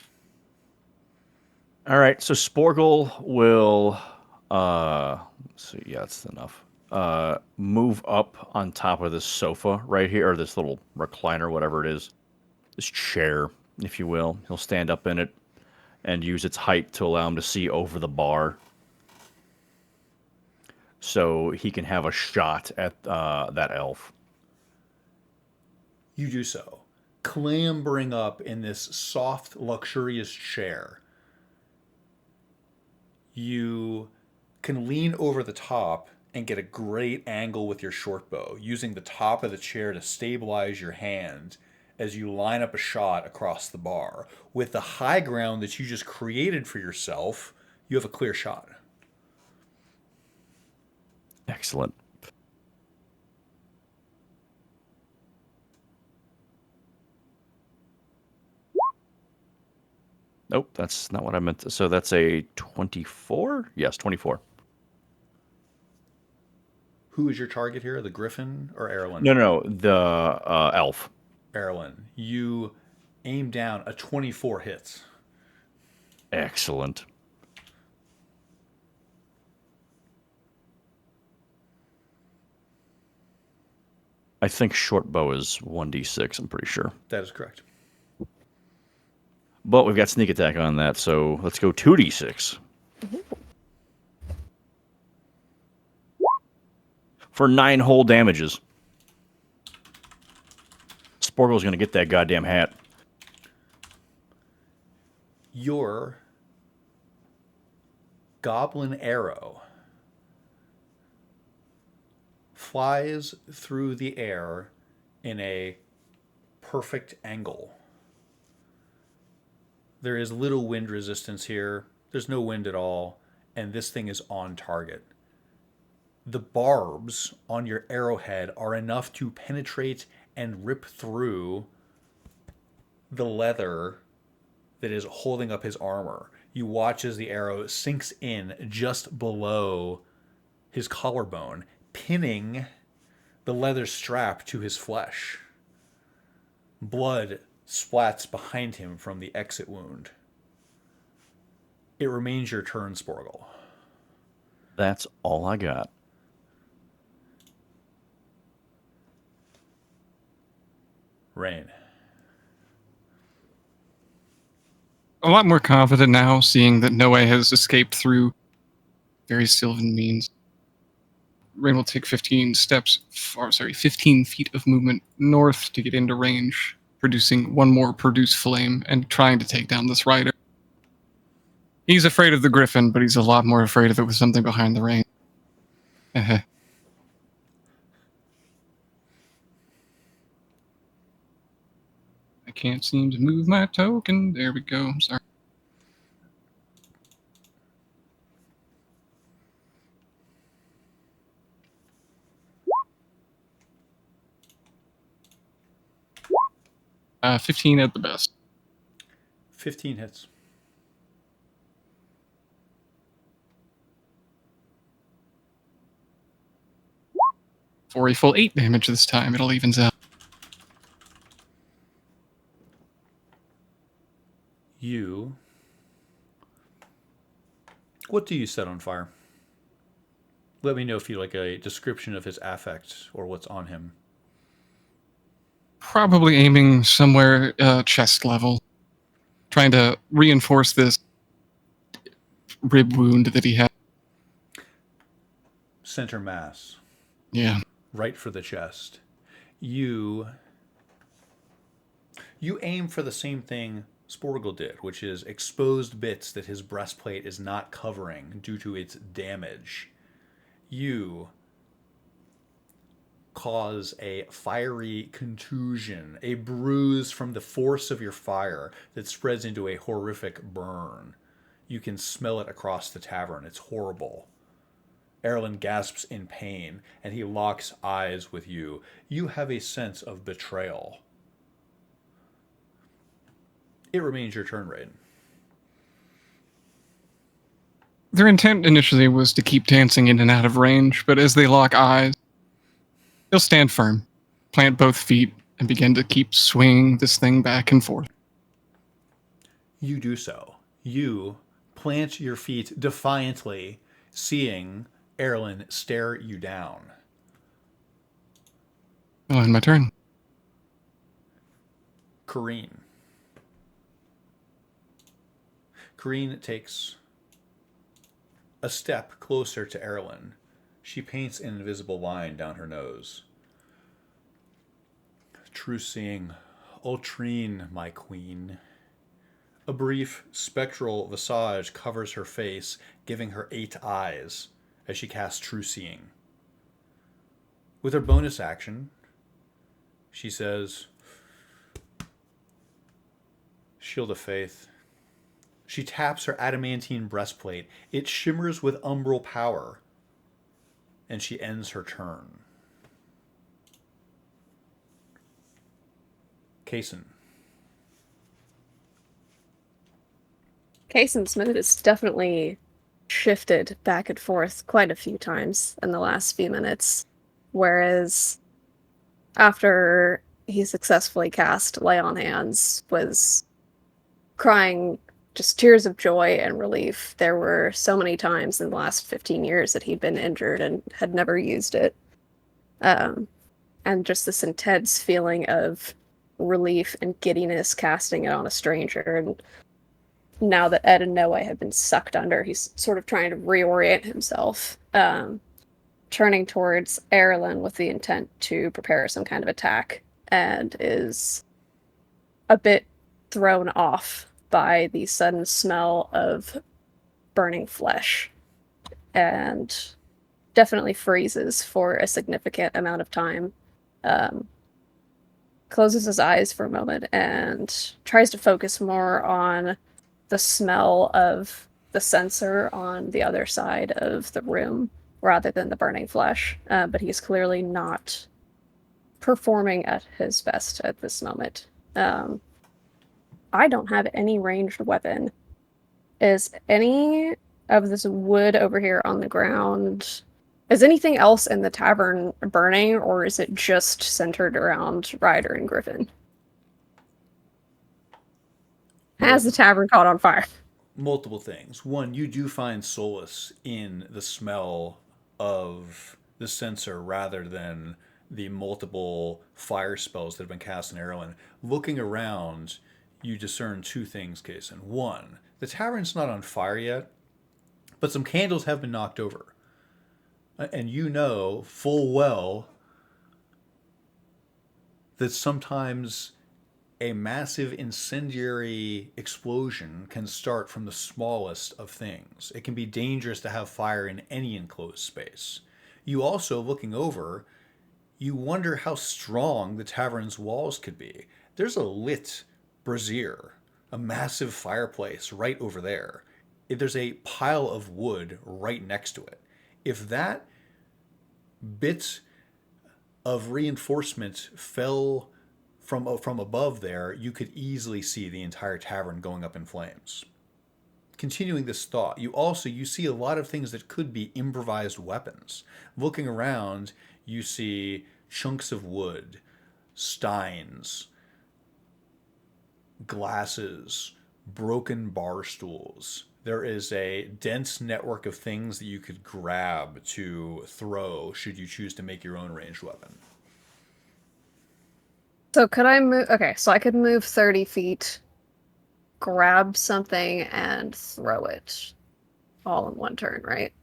[SPEAKER 4] All right, so Sporgle will let's see, yeah, that's enough. Move up on top of this sofa right here, or this little recliner, whatever it is. This chair, if you will. He'll stand up in it and use its height to allow him to see over the bar. So he can have a shot at that elf.
[SPEAKER 1] You do so, clambering up in this soft, luxurious chair. You can lean over the top and get a great angle with your short bow, using the top of the chair to stabilize your hand as you line up a shot across the bar. With the high ground that you just created for yourself, you have a clear shot.
[SPEAKER 4] Excellent. Nope, that's not what I meant. So that's a 24? Yes, 24.
[SPEAKER 1] Who is your target here, the Griffin or Erlen?
[SPEAKER 4] No, the elf.
[SPEAKER 1] Erlen. You aim down, a 24 hits.
[SPEAKER 4] Excellent. I think short bow is 1d6, I'm pretty sure.
[SPEAKER 1] That is correct.
[SPEAKER 4] But we've got sneak attack on that, so let's go 2d6. For 9 whole damages. Sporgle's going to get that goddamn hat.
[SPEAKER 1] Your goblin arrow flies through the air in a perfect angle. There is little wind resistance here. There's no wind at all, and this thing is on target. The barbs on your arrowhead are enough to penetrate and rip through the leather that is holding up his armor. You watch as the arrow sinks in just below his collarbone, pinning the leather strap to his flesh. Blood splats behind him from the exit wound. It remains your turn, Sporgle.
[SPEAKER 4] That's all I got.
[SPEAKER 1] Rain.
[SPEAKER 5] A lot more confident now, seeing that Noe has escaped through very sylvan means. Rain will take 15 feet of movement north to get into range, producing one more produce flame and trying to take down this rider. He's afraid of the griffin, but he's a lot more afraid of it with something behind the rain. I can't seem to move my token. There we go. I'm sorry. Uh, 15 at the best.
[SPEAKER 1] 15 hits.
[SPEAKER 5] For a full 8 damage this time, it'll evens out.
[SPEAKER 1] You. What do you set on fire? Let me know if you like a description of his affect or what's on him.
[SPEAKER 5] Probably aiming somewhere chest level. Trying to reinforce this rib wound that he had.
[SPEAKER 1] Center mass.
[SPEAKER 5] Yeah.
[SPEAKER 1] Right for the chest. You aim for the same thing Sporgle did, which is exposed bits that his breastplate is not covering due to its damage. You cause a fiery contusion, a bruise from the force of your fire that spreads into a horrific burn. You can smell it across the tavern. It's horrible. Erlen gasps in pain, and he locks eyes with you. You have a sense of betrayal. It remains your turn, Raiden.
[SPEAKER 5] Their intent initially was to keep dancing in and out of range, but as they lock eyes, he'll stand firm, plant both feet, and begin to keep swinging this thing back and forth.
[SPEAKER 1] You do so. You plant your feet defiantly, seeing Erlen stare you down.
[SPEAKER 5] I'll end my turn.
[SPEAKER 1] Kareen. Kareen takes a step closer to Erlen. She paints an invisible line down her nose. True seeing, Ultrine, my queen. A brief spectral visage covers her face, giving her 8 eyes as she casts True Seeing. With her bonus action, she says, Shield of Faith. She taps her adamantine breastplate. It shimmers with umbral power. And she ends her turn. Kaysen.
[SPEAKER 6] Kaysen's mood has definitely shifted back and forth quite a few times in the last few minutes. Whereas after he successfully cast Lay on Hands, was crying just tears of joy and relief. There were so many times in the last 15 years that he'd been injured and had never used it. And just this intense feeling of relief and giddiness casting it on a stranger. And now that Ed and Noe have been sucked under, he's sort of trying to reorient himself, turning towards Erlen with the intent to prepare some kind of attack, and is a bit thrown off by the sudden smell of burning flesh, and definitely freezes for a significant amount of time. Closes his eyes for a moment and tries to focus more on the smell of the sensor on the other side of the room, rather than the burning flesh. But he's clearly not performing at his best at this moment. I don't have any ranged weapon. Is any of this wood over here on the ground? Is anything else in the tavern burning, or is it just centered around Ryder and Griffin? Has the tavern caught on fire?
[SPEAKER 1] Multiple things. One, you do find solace in the smell of the censer rather than the multiple fire spells that have been cast in Erlen. Looking around, you discern two things, Kason. One, the tavern's not on fire yet, but some candles have been knocked over. And you know full well that sometimes a massive incendiary explosion can start from the smallest of things. It can be dangerous to have fire in any enclosed space. You also, looking over, you wonder how strong the tavern's walls could be. There's a lit brazier, a massive fireplace right over there. There's a pile of wood right next to it. If that bit of reinforcement fell from above there, you could easily see the entire tavern going up in flames. Continuing this thought, you see a lot of things that could be improvised weapons. Looking around, you see chunks of wood, steins, glasses, broken bar stools. There is a dense network of things that you could grab to throw should you choose to make your own ranged weapon.
[SPEAKER 6] So could I move? Okay, so I could move 30 feet, grab something, and throw it all in one turn, right?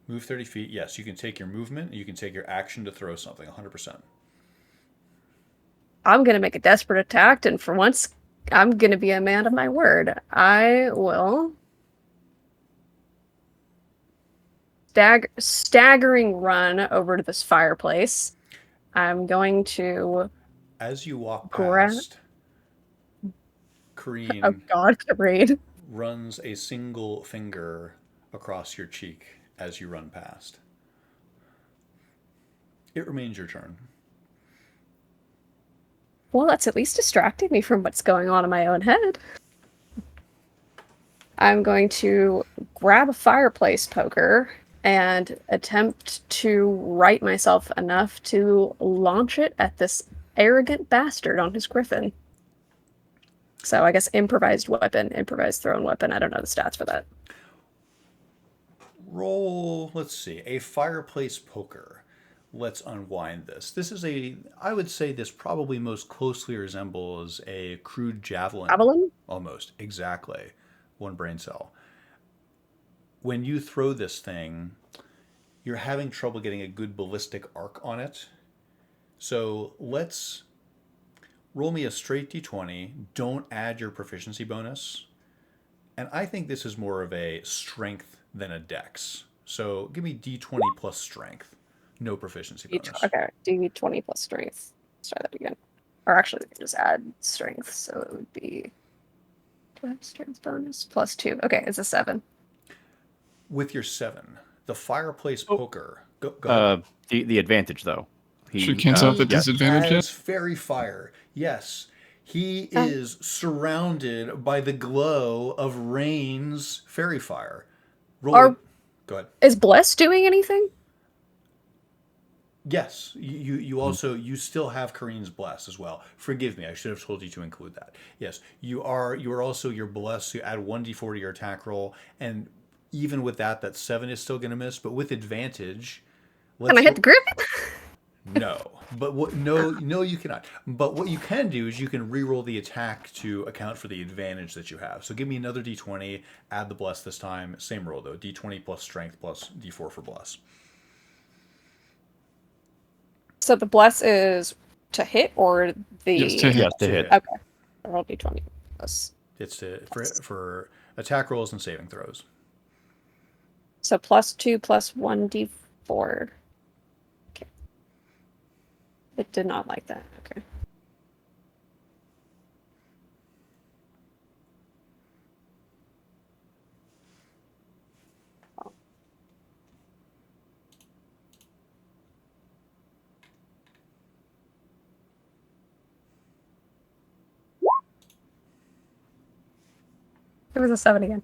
[SPEAKER 1] Move 30 feet, yes. You can take your movement, you can take your action to throw something, 100%.
[SPEAKER 6] I'm going to make a desperate attack, and for once, I'm going to be a man of my word. I will staggering run over to this fireplace. I'm going to...
[SPEAKER 1] As you walk
[SPEAKER 6] Grab-
[SPEAKER 1] past, Kareen
[SPEAKER 6] Oh god, Raid.
[SPEAKER 1] runs a single finger across your cheek as you run past. It remains your turn.
[SPEAKER 6] Well, that's at least distracting me from what's going on in my own head. I'm going to grab a fireplace poker and attempt to right myself enough to launch it at this arrogant bastard on his griffin. So I guess improvised thrown weapon. I don't know the stats for that.
[SPEAKER 1] Roll, let's see, a fireplace poker. Let's unwind this. I would say this probably most closely resembles a crude javelin.
[SPEAKER 6] Javelin?
[SPEAKER 1] Almost, exactly. One brain cell. When you throw this thing, you're having trouble getting a good ballistic arc on it. So let's roll me a straight d20. Don't add your proficiency bonus. And I think this is more of a strength than a dex. So give me d20 plus strength. No proficiency bonus.
[SPEAKER 6] Okay, d20 plus strength. Let's try that again. Or actually, we can just add strength, so it would be... Do I have strength bonus? Plus 2. Okay, it's a 7.
[SPEAKER 1] With your 7, the fireplace poker. Go ahead.
[SPEAKER 4] The advantage though.
[SPEAKER 5] Should cancel out the
[SPEAKER 4] yeah.
[SPEAKER 5] disadvantage.
[SPEAKER 1] As fairy fire. Yes. He is surrounded by the glow of Rain's fairy fire. Roll. Go ahead.
[SPEAKER 6] Is Bless doing anything?
[SPEAKER 1] Yes. You still have Kareen's bless as well. Forgive me, I should have told you to include that. Yes. You are also your bless. You add 1d4 to your attack roll, and even with that 7 is still going to miss. But with advantage,
[SPEAKER 6] Can I hit the griffin?
[SPEAKER 1] No, but no, you cannot. But what you can do is you can re-roll the attack to account for the advantage that you have. So give me another d20, add the bless this time. Same roll though, d20 plus strength plus d4 for bless.
[SPEAKER 6] So the bless is to hit or the...
[SPEAKER 5] Yes, to hit.
[SPEAKER 4] Yes, to hit.
[SPEAKER 6] Okay. I roll d20 plus.
[SPEAKER 1] It's for attack rolls and saving throws.
[SPEAKER 6] So plus 2 plus 1d4. Okay. It did not like that. Okay. It was a 7 again.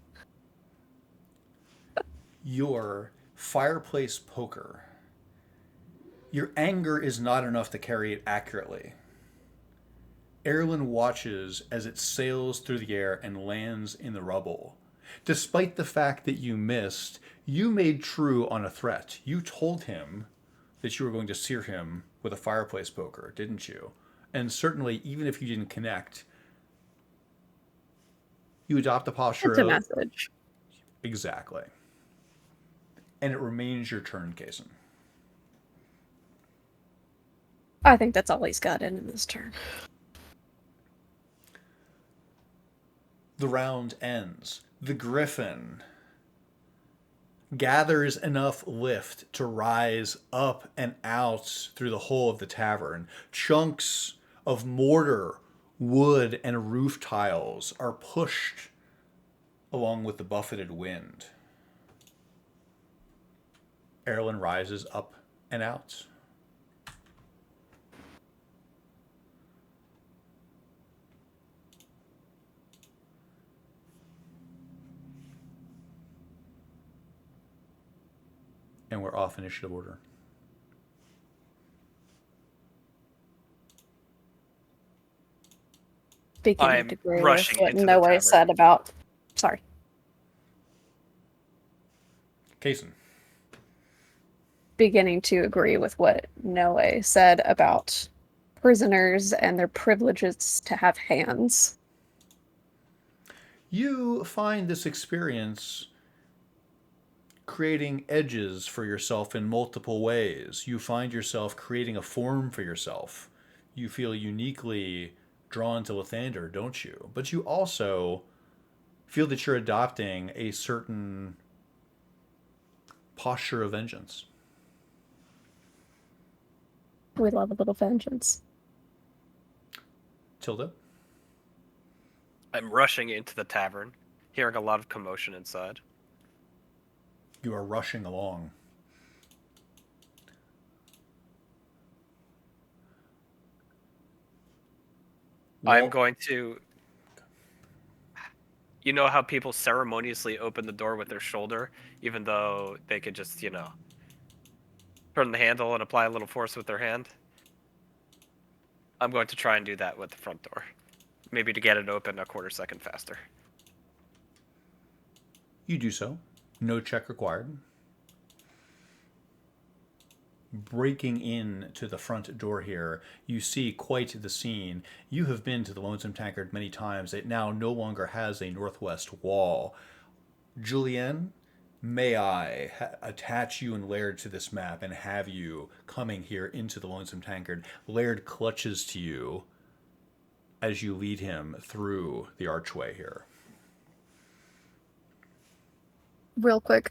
[SPEAKER 1] Your fireplace poker. Your anger is not enough to carry it accurately. Erlen watches as it sails through the air and lands in the rubble. Despite the fact that you missed, you made true on a threat. You told him that you were going to sear him with a fireplace poker, didn't you? And certainly, even if you didn't connect, you adopt a posture
[SPEAKER 6] It's a
[SPEAKER 1] of...
[SPEAKER 6] message.
[SPEAKER 1] Exactly. And it remains your turn, Kason.
[SPEAKER 6] I think that's all he's got in this turn.
[SPEAKER 1] The round ends. The griffin gathers enough lift to rise up and out through the whole of the tavern. Chunks of mortar, wood, and roof tiles are pushed along with the buffeted wind. Erlen rises up and out. And we're off initiative order.
[SPEAKER 6] Speaking
[SPEAKER 2] I'm
[SPEAKER 6] of degree,
[SPEAKER 2] rushing
[SPEAKER 6] what
[SPEAKER 2] into the
[SPEAKER 6] Noe
[SPEAKER 2] tavern.
[SPEAKER 6] said about... Sorry.
[SPEAKER 1] Kason.
[SPEAKER 6] Beginning to agree with what Noe said about prisoners and their privileges to have hands.
[SPEAKER 1] You find this experience creating edges for yourself in multiple ways. You find yourself creating a form for yourself. You feel uniquely drawn to Lathander, don't you? But you also feel that you're adopting a certain posture of vengeance.
[SPEAKER 6] We love a little vengeance.
[SPEAKER 1] Tilda?
[SPEAKER 2] I'm rushing into the tavern, hearing a lot of commotion inside.
[SPEAKER 1] You are rushing along.
[SPEAKER 2] I'm going to... You know how people ceremoniously open the door with their shoulder, even though they could just, turn the handle and apply a little force with their hand? I'm going to try and do that with the front door. Maybe to get it open a quarter second faster.
[SPEAKER 1] You do so. No check required. Breaking in to the front door here, you see quite the scene. You have been to the Lonesome Tankard many times. It now no longer has a northwest wall. Julienne, may I attach you and Laird to this map and have you coming here into the Lonesome Tankard? Laird clutches to you as you lead him through the archway here.
[SPEAKER 6] Real quick.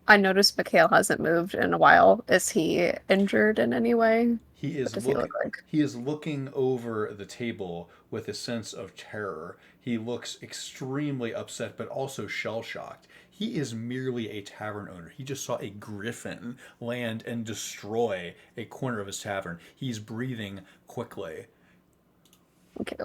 [SPEAKER 6] I noticed Mikhail hasn't moved in a while. Is he injured in any way?
[SPEAKER 1] He is
[SPEAKER 6] What does he look like?
[SPEAKER 1] He is looking over the table with a sense of terror. He looks extremely upset, but also shell-shocked. He is merely a tavern owner. He just saw a griffin land and destroy a corner of his tavern. He's breathing quickly.
[SPEAKER 6] Okay.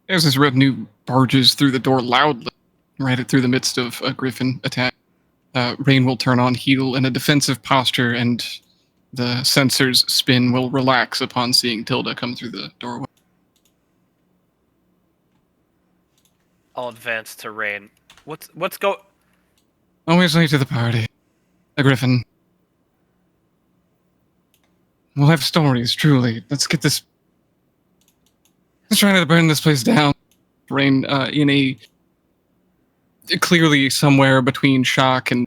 [SPEAKER 5] As his retinue barges through the door loudly, right through the midst of a griffin attack, Rain will turn on heel in a defensive posture, and the sensors spin will relax upon seeing Tilda come through the doorway.
[SPEAKER 2] I'll advance to Rain. What's
[SPEAKER 5] Always late to the party. A griffin. We'll have stories, truly. Let's get this... Let's try to burn this place down. Rain, in a... Clearly somewhere between shock and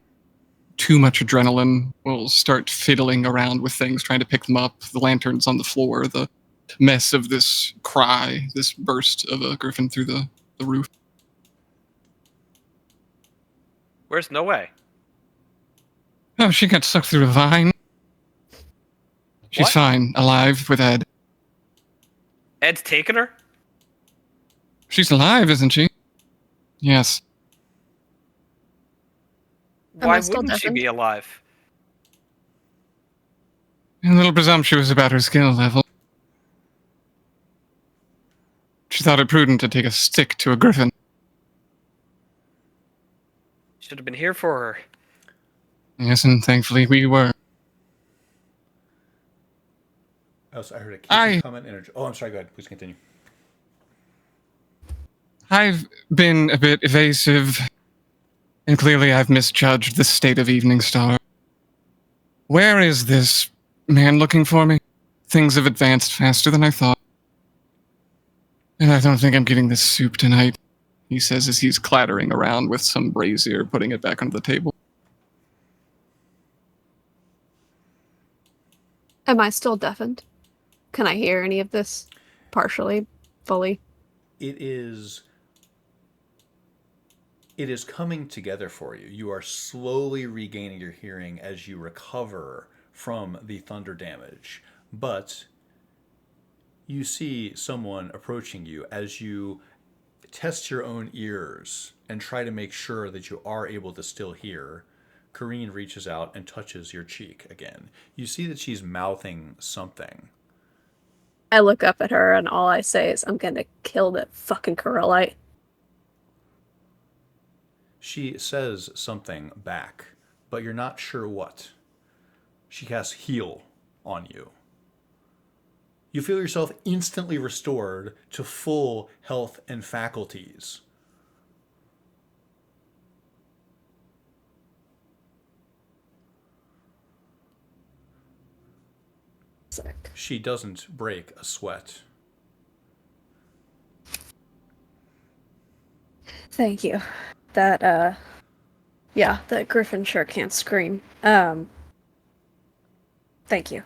[SPEAKER 5] too much adrenaline, will start fiddling around with things, trying to pick them up. The lanterns on the floor, the mess of this cry, this burst of a griffin through the roof.
[SPEAKER 2] Where's No Way?
[SPEAKER 5] Oh, she got sucked through a vine. She's
[SPEAKER 2] What?
[SPEAKER 5] fine, alive, with Ed.
[SPEAKER 2] Ed's taken her?
[SPEAKER 5] She's alive, isn't she? Yes.
[SPEAKER 6] Am
[SPEAKER 2] Why
[SPEAKER 6] I still
[SPEAKER 2] wouldn't she
[SPEAKER 6] deafened?
[SPEAKER 2] be alive?
[SPEAKER 5] A little presumptuous about her skill level. She thought it prudent to take a stick to a griffin.
[SPEAKER 2] Should have been here for her.
[SPEAKER 5] Yes, and thankfully we were.
[SPEAKER 1] I heard a
[SPEAKER 5] I-
[SPEAKER 1] Casey comment. Oh, I'm sorry. Go ahead. Please continue.
[SPEAKER 5] I've been a bit evasive, and clearly I've misjudged the state of Evening Star. Where is this man looking for me? Things have advanced faster than I thought. And I don't think I'm getting this soup tonight, he says as he's clattering around with some brazier, putting it back onto the table.
[SPEAKER 6] Am I still deafened? Can I hear any of this? Partially, fully.
[SPEAKER 1] It is coming together for you. You are slowly regaining your hearing as you recover from the thunder damage. But you see someone approaching you as you test your own ears and try to make sure that you are able to still hear. Corrine reaches out and touches your cheek again. You see that she's mouthing something.
[SPEAKER 6] I look up at her and all I say is, I'm gonna kill that fucking Corellite.
[SPEAKER 1] She says something back, but you're not sure what. She casts Heal on you. You feel yourself instantly restored to full health and faculties.
[SPEAKER 6] Sick.
[SPEAKER 1] She doesn't break a sweat.
[SPEAKER 6] Thank you. That, yeah, that griffin sure can't scream. Thank you.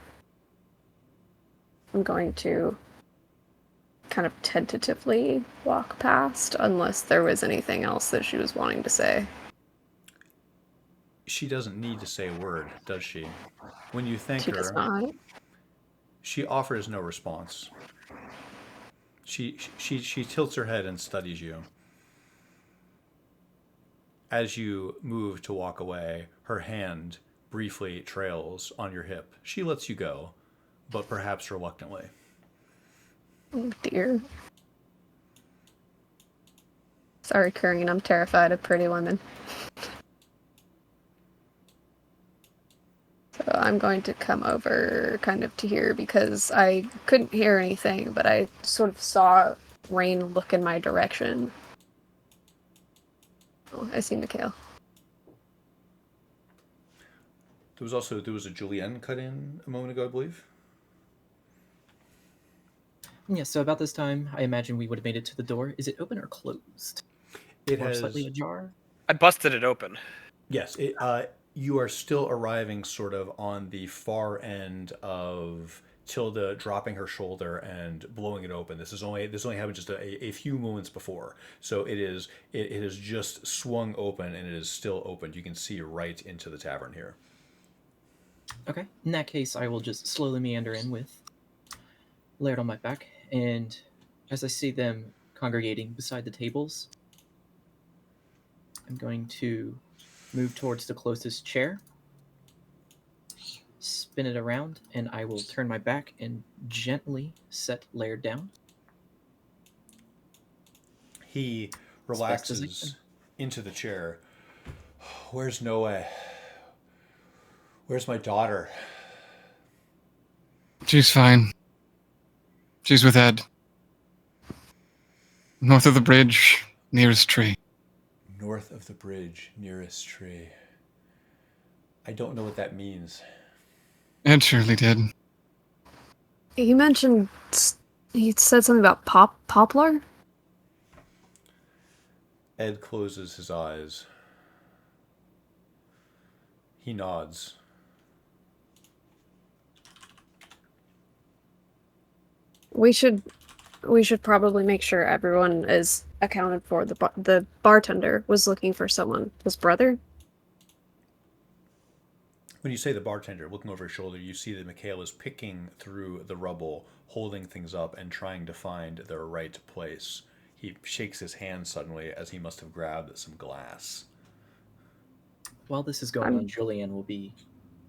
[SPEAKER 6] I'm going to kind of tentatively walk past, unless there was anything else that she was wanting to say.
[SPEAKER 1] She doesn't need to say a word, does she? When you thank
[SPEAKER 6] She does
[SPEAKER 1] her,
[SPEAKER 6] not.
[SPEAKER 1] she offers no response. She tilts her head and studies you. As you move to walk away, her hand briefly trails on your hip. She lets you go, but perhaps reluctantly.
[SPEAKER 6] Oh dear. Sorry, Corrine, I'm terrified of pretty women. So I'm going to come over kind of to here because I couldn't hear anything, but I sort of saw Rain look in my direction. Oh, I see Mikhail.
[SPEAKER 1] There was a Julienne cut in a moment ago, I believe.
[SPEAKER 3] Yeah, so about this time, I imagine we would have made it to the door. Is it open or closed?
[SPEAKER 1] It
[SPEAKER 3] Or
[SPEAKER 1] has
[SPEAKER 3] slightly ajar?
[SPEAKER 2] I busted it open.
[SPEAKER 1] yes. You are still arriving sort of on the far end of Tilda dropping her shoulder and blowing it open. This only happened just a few moments before, so it has just swung open and it is still open. You can see right into the tavern here.
[SPEAKER 3] Okay, in that case, I will just slowly meander in with Laird on my back, and as I see them congregating beside the tables, I'm going to move towards the closest chair, spin it around, and I will turn my back and gently set Laird down.
[SPEAKER 1] He
[SPEAKER 3] As fast as I
[SPEAKER 1] relaxes into the chair. Where's Noe? Where's my daughter?
[SPEAKER 5] She's fine. She's with Ed. North of the bridge, nearest tree.
[SPEAKER 1] North of the bridge, nearest tree. I don't know what that means.
[SPEAKER 5] Ed surely did.
[SPEAKER 6] He mentioned he said something about poplar.
[SPEAKER 1] Ed closes his eyes. He nods.
[SPEAKER 6] We should probably make sure everyone is accounted for. The bartender was looking for someone. His brother?
[SPEAKER 1] When you say the bartender, looking over his shoulder, you see that Mikhail is picking through the rubble, holding things up and trying to find their right place. He shakes his hand suddenly as he must have grabbed some glass.
[SPEAKER 3] While this is going on, Julianne will be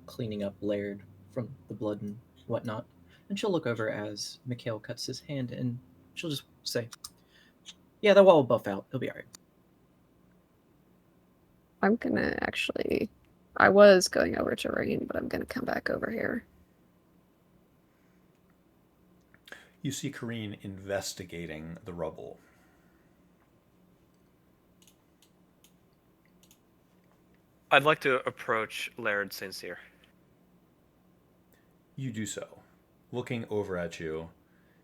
[SPEAKER 3] cleaning up Laird from the blood and whatnot, and she'll look over as Mikhail cuts his hand, and she'll just say, Yeah, the wall will buff out. It'll be alright.
[SPEAKER 6] I'm gonna actually. I was going over to Rain, but I'm gonna come back over here.
[SPEAKER 1] You see Kareen investigating the rubble.
[SPEAKER 2] I'd like to approach Laird Sincere.
[SPEAKER 1] You do so. Looking over at you,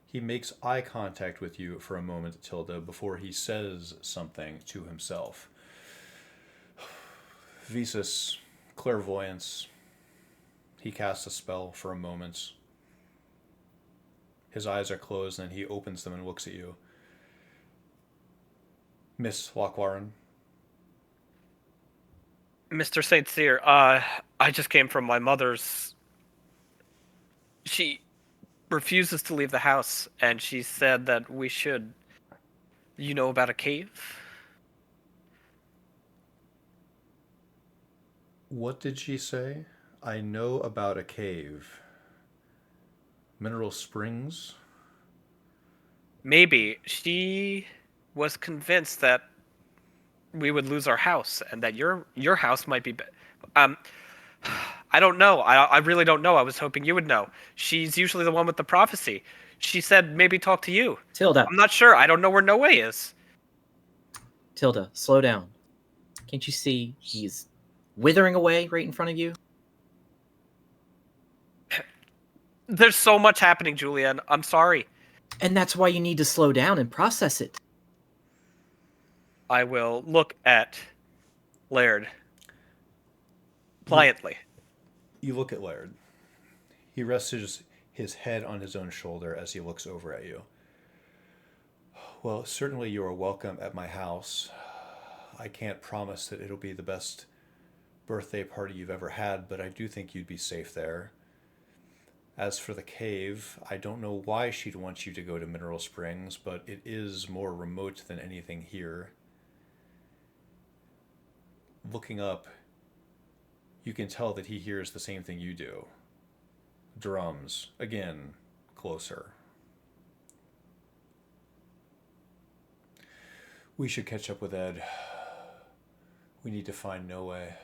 [SPEAKER 1] he makes eye contact with you for a moment, Tilda, before he says something to himself. Visas, clairvoyance. He casts a spell for a moment. His eyes are closed, and then he opens them and looks at you. Miss Lockwaren.
[SPEAKER 2] Mr. St. Cyr, I just came from my mother's. She refuses to leave the house, and she said that we should. You know about a cave?
[SPEAKER 1] What did she say? I know about a cave. Mineral Springs?
[SPEAKER 2] Maybe. She was convinced that we would lose our house, and that your house might be. I don't know. I really don't know. I was hoping you would know. She's usually the one with the prophecy. She said maybe talk to you.
[SPEAKER 3] Tilda,
[SPEAKER 2] I'm not sure. I don't know where No Way is.
[SPEAKER 3] Tilda, slow down. Can't you see he's withering away right in front of you?
[SPEAKER 2] There's so much happening, Julian. I'm sorry.
[SPEAKER 3] And that's why you need to slow down and process it.
[SPEAKER 2] I will look at Laird pliantly.
[SPEAKER 1] You look at Laird. He rests his head on his own shoulder as he looks over at you. Well, certainly you are welcome at my house. I can't promise that it'll be the best birthday party you've ever had, but I do think you'd be safe there. As for the cave, I don't know why she'd want you to go to Mineral Springs, but it is more remote than anything here. Looking up, you can tell that he hears the same thing you do. Drums, again, closer. We should catch up with Ed. We need to find No Way.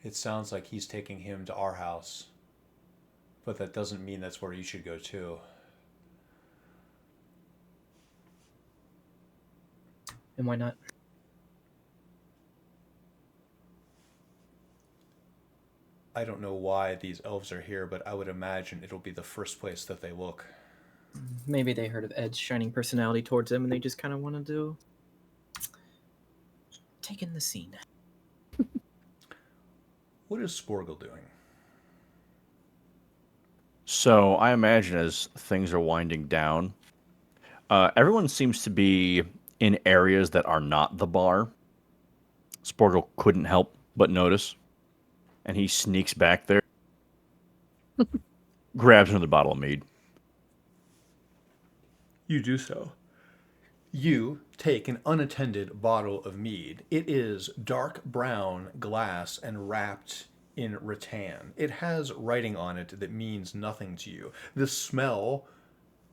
[SPEAKER 1] It sounds like he's taking him to our house, but that doesn't mean that's where you should go too.
[SPEAKER 3] And why not?
[SPEAKER 1] I don't know why these elves are here, but I would imagine it'll be the first place that they look.
[SPEAKER 3] Maybe they heard of Ed's shining personality towards them and they just kind of wanted to take in the scene.
[SPEAKER 1] What is Sporgle doing?
[SPEAKER 4] So I imagine as things are winding down, everyone seems to be in areas that are not the bar. Sporgle couldn't help but notice, and he sneaks back there, grabs another bottle of mead.
[SPEAKER 1] You do so. You take an unattended bottle of mead. It is dark brown glass and wrapped in rattan. It has writing on it that means nothing to you. The smell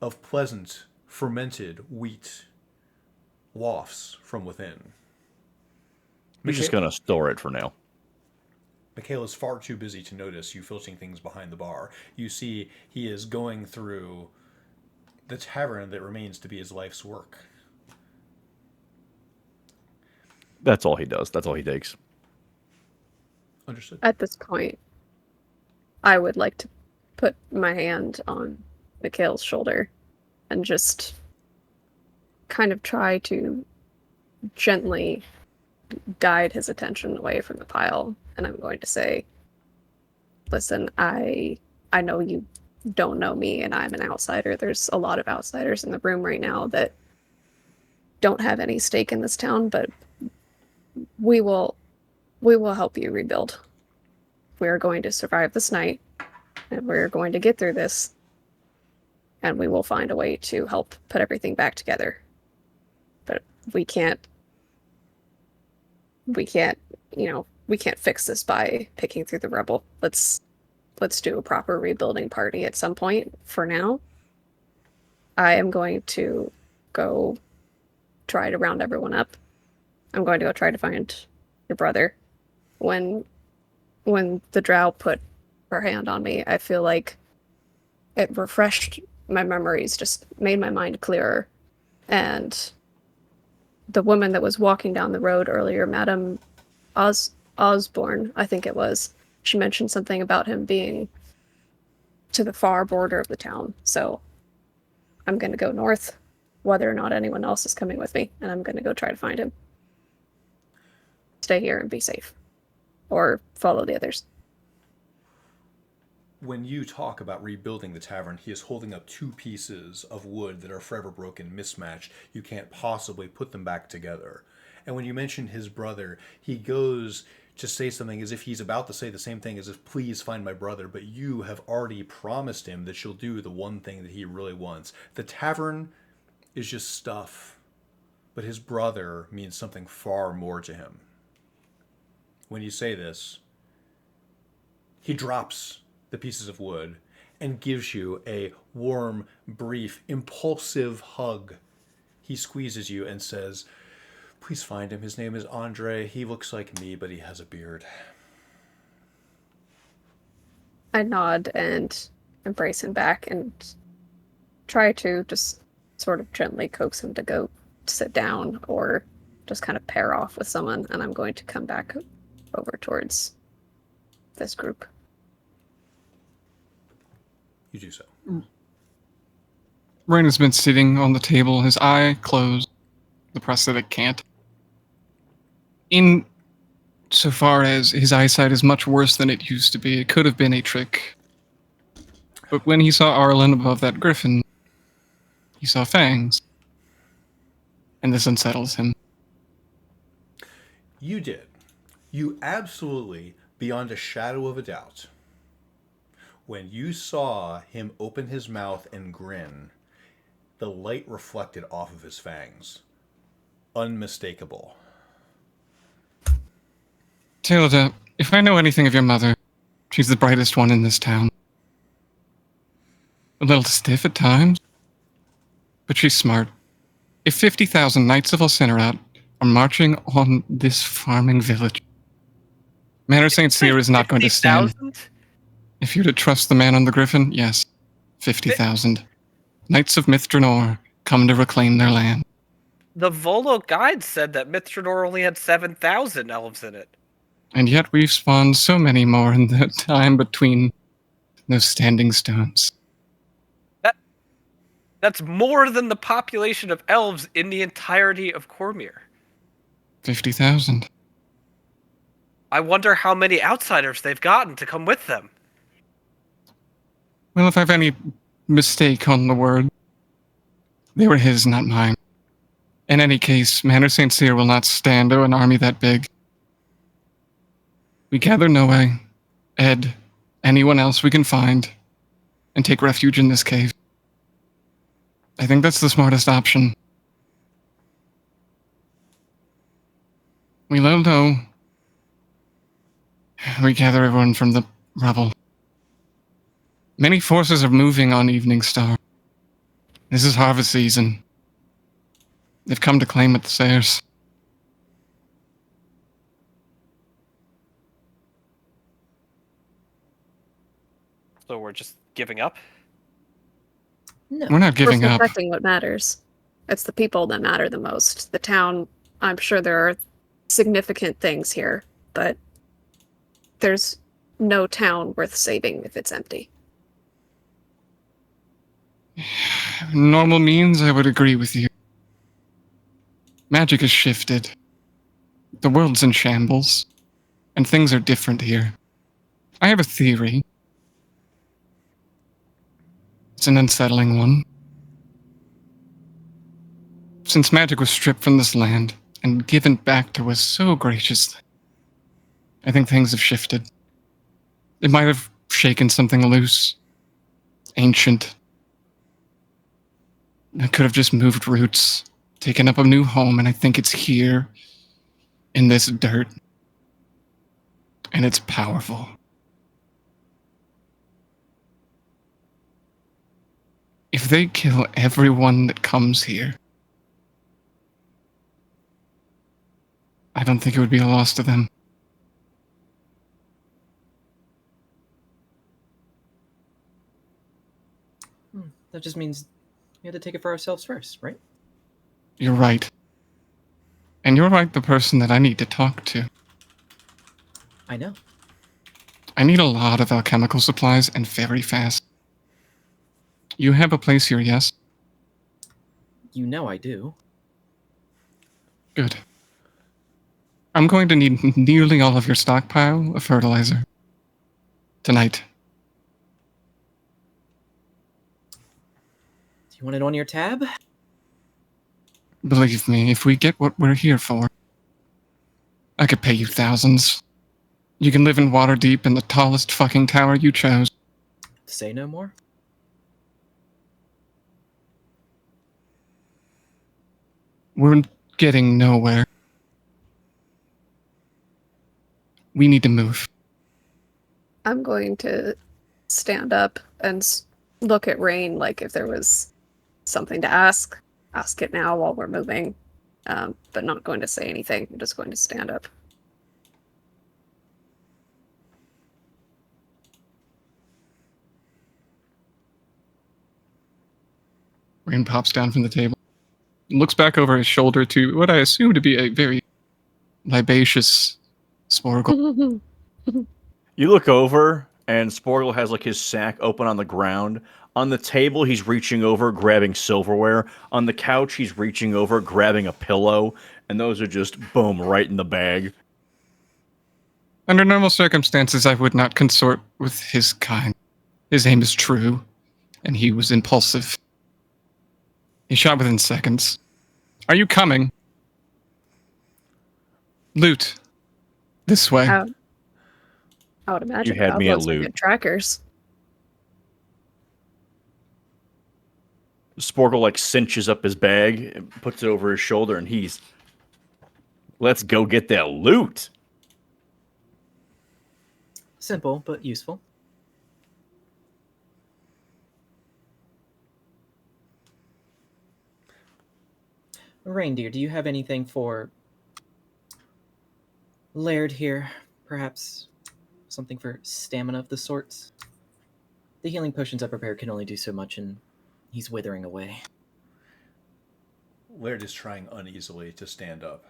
[SPEAKER 1] of pleasant, fermented wheat wafts from within.
[SPEAKER 4] He's just going to store it for now.
[SPEAKER 1] Mikhail is far too busy to notice you filching things behind the bar. You see he is going through the tavern that remains to be his life's work.
[SPEAKER 4] That's all he does. That's all he takes.
[SPEAKER 1] Understood.
[SPEAKER 6] At this point, I would like to put my hand on Mikhail's shoulder and just kind of try to gently guide his attention away from the pile. And I'm going to say, listen, I know you don't know me and I'm an outsider. There's a lot of outsiders in the room right now that don't have any stake in this town, but we will help you rebuild. We are going to survive this night, and we're going to get through this, and we will find a way to help put everything back together. But we can't, fix this by picking through the rubble. Let's do a proper rebuilding party at some point. For now, I am going to go try to round everyone up. I'm going to go try to find your brother. When the drow put her hand on me, I feel like it refreshed my memories, just made my mind clearer. And the woman that was walking down the road earlier, Madame Osborne, I think it was, she mentioned something about him being to the far border of the town. So I'm going to go north, whether or not anyone else is coming with me, and I'm going to go try to find him. Stay here and be safe. Or follow the others.
[SPEAKER 1] When you talk about rebuilding the tavern, he is holding up two pieces of wood that are forever broken, mismatched. You can't possibly put them back together. And when you mention his brother, he goes to say something as if he's about to say the same thing, as if, please find my brother, but you have already promised him that you'll do the one thing that he really wants. The tavern is just stuff, but his brother means something far more to him. When you say this, he drops the pieces of wood and gives you a warm, brief, impulsive hug. He squeezes you and says, please find him. His name is Andre. He looks like me, but he has a beard.
[SPEAKER 6] I nod and embrace him back and try to just sort of gently coax him to go sit down or just kind of pair off with someone, and I'm going to come back over towards this group.
[SPEAKER 1] You do so.
[SPEAKER 5] Rain has been sitting on the table, his eye closed, the prosthetic can't. In so far as his eyesight is much worse than it used to be, it could have been a trick. But when he saw Arlen above that griffin, he saw fangs. And this unsettles him.
[SPEAKER 1] You did. You absolutely, beyond a shadow of a doubt, when you saw him open his mouth and grin, the light reflected off of his fangs. Unmistakable.
[SPEAKER 5] Tilda, if I know anything of your mother, she's the brightest one in this town. A little stiff at times, but she's smart. If 50,000 Knights of Ulcineraut are marching on this farming village, Manor St. Cyr is not going to stand.
[SPEAKER 2] 50,000?
[SPEAKER 5] If you're to trust the man on the griffin, yes, 50,000. Knights of Mithranor come to reclaim their land.
[SPEAKER 2] The Volo guide said that Mithranor only had 7,000 elves in it.
[SPEAKER 5] And yet we've spawned so many more in the time between those standing stones.
[SPEAKER 2] That's more than the population of elves in the entirety of Cormyr.
[SPEAKER 5] 50,000.
[SPEAKER 2] I wonder how many outsiders they've gotten to come with them.
[SPEAKER 5] Well, if I've any mistake on the word, they were his, not mine. In any case, Manor St. Cyr will not stand to an army that big. We gather Noe, Ed, anyone else we can find, and take refuge in this cave. I think that's the smartest option. We let know. We gather everyone from the rubble. Many forces are moving on Evening Star. This is harvest season. They've come to claim at the Sayers.
[SPEAKER 2] So we're just giving up?
[SPEAKER 3] No.
[SPEAKER 5] We're not giving
[SPEAKER 6] We're
[SPEAKER 5] up.
[SPEAKER 6] protecting what matters. It's the people that matter the most. The town, I'm sure there are significant things here, but there's no town worth saving if it's empty.
[SPEAKER 5] Normal means, I would agree with you. Magic has shifted. The world's in shambles, and things are different here. I have a theory. It's an unsettling one. Since magic was stripped from this land and given back to us so graciously, I think things have shifted. It might have shaken something loose, ancient. It could have just moved roots, taken up a new home, and I think it's here, in this dirt. And it's powerful. If they kill everyone that comes here, I don't think it would be a loss to them.
[SPEAKER 3] That just means we had to take it for ourselves first, right?
[SPEAKER 5] You're right. And you're right, the person that I need to talk to.
[SPEAKER 3] I know.
[SPEAKER 5] I need a lot of alchemical supplies and very fast. You have a place here, yes?
[SPEAKER 3] You know I do.
[SPEAKER 5] Good. I'm going to need nearly all of your stockpile of fertilizer. Tonight.
[SPEAKER 3] Do you want it on your tab?
[SPEAKER 5] Believe me, if we get what we're here for, I could pay you thousands. You can live in Waterdeep in the tallest fucking tower you chose.
[SPEAKER 3] Say no more?
[SPEAKER 5] We're getting nowhere. We need to move.
[SPEAKER 6] I'm going to stand up and look at Rain like if there was something to ask it now while we're moving. But not going to say anything. I'm just going to stand up.
[SPEAKER 5] Rain pops down from the table, looks back over his shoulder to what I assume to be a very libacious Sporgle.
[SPEAKER 4] You look over, and Sporgle has like his sack open on the ground. On the table, he's reaching over, grabbing silverware. On the couch, he's reaching over, grabbing a pillow. And those are just, boom, right in the bag.
[SPEAKER 5] Under normal circumstances, I would not consort with his kind. His aim is true, and he was impulsive. He shot within seconds. Are you coming? Loot. This way.
[SPEAKER 6] I would imagine
[SPEAKER 4] You had me at
[SPEAKER 6] goblins are
[SPEAKER 4] loot.
[SPEAKER 6] good trackers.
[SPEAKER 4] Sporgle like cinches up his bag, and puts it over his shoulder, and he's, let's go get that loot.
[SPEAKER 3] Simple, but useful. Reindeer, do you have anything for Laird here? Perhaps something for stamina of the sorts? The healing potions I prepared can only do so much, and he's withering away.
[SPEAKER 1] Laird is trying uneasily to stand up.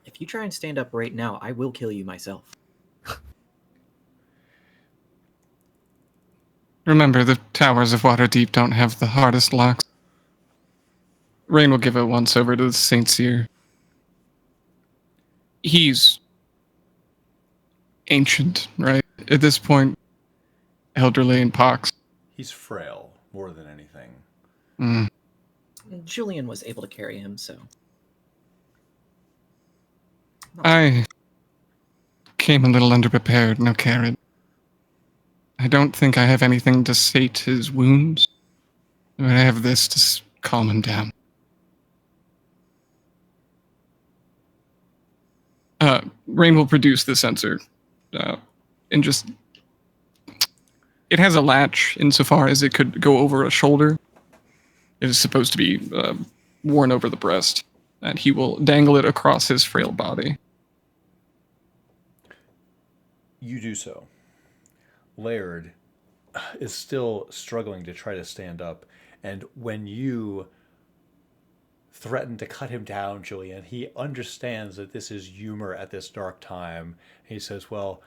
[SPEAKER 3] If you try and stand up right now, I will kill you myself.
[SPEAKER 5] Remember, the towers of Waterdeep don't have the hardest locks. Rain will give it once over to the Saint Cyr. He's ancient, right? At this point, elderly and pox.
[SPEAKER 1] He's frail more than anything.
[SPEAKER 5] Mm.
[SPEAKER 3] Julian was able to carry him, so...
[SPEAKER 5] I came a little underprepared, no carrot. I don't think I have anything to sate his wounds, but I have this to calm him down. Rain will produce the sensor, and just... It has a latch insofar as it could go over a shoulder. It is supposed to be worn over the breast, and he will dangle it across his frail body.
[SPEAKER 1] You do so. Laird is still struggling to try to stand up, and when you threaten to cut him down, Julian, he understands that this is humor at this dark time. He says, well,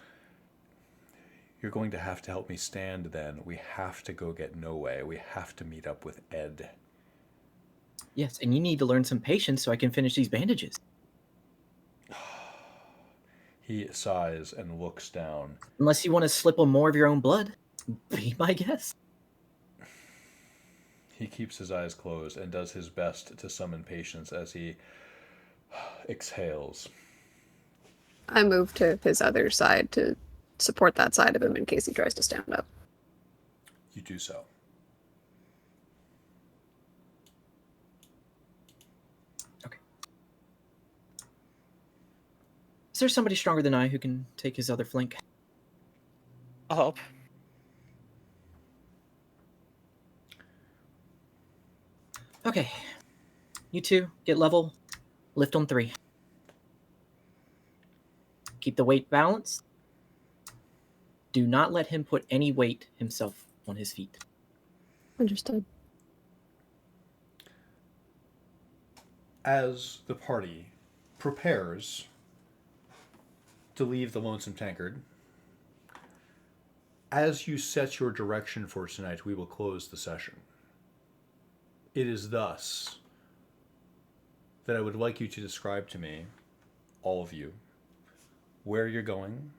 [SPEAKER 1] you're going to have to help me stand then. We have to go get No Way. We have to meet up with Ed.
[SPEAKER 3] Yes, and you need to learn some patience so I can finish these bandages.
[SPEAKER 1] He sighs and looks down.
[SPEAKER 3] Unless you want to slip on more of your own blood. Be my guest.
[SPEAKER 1] He keeps his eyes closed and does his best to summon patience as he exhales.
[SPEAKER 6] I move to his other side to support that side of him in case he tries to stand up.
[SPEAKER 1] You do so.
[SPEAKER 3] Okay. Is there somebody stronger than I who can take his other flank?
[SPEAKER 2] I'll help.
[SPEAKER 3] Okay. You two, get level. Lift on 3. Keep the weight balanced. Do not let him put any weight himself on his feet.
[SPEAKER 6] Understood.
[SPEAKER 1] As the party prepares to leave the Lonesome Tankard, as you set your direction for tonight, we will close the session. It is thus that I would like you to describe to me, all of you, where you're going,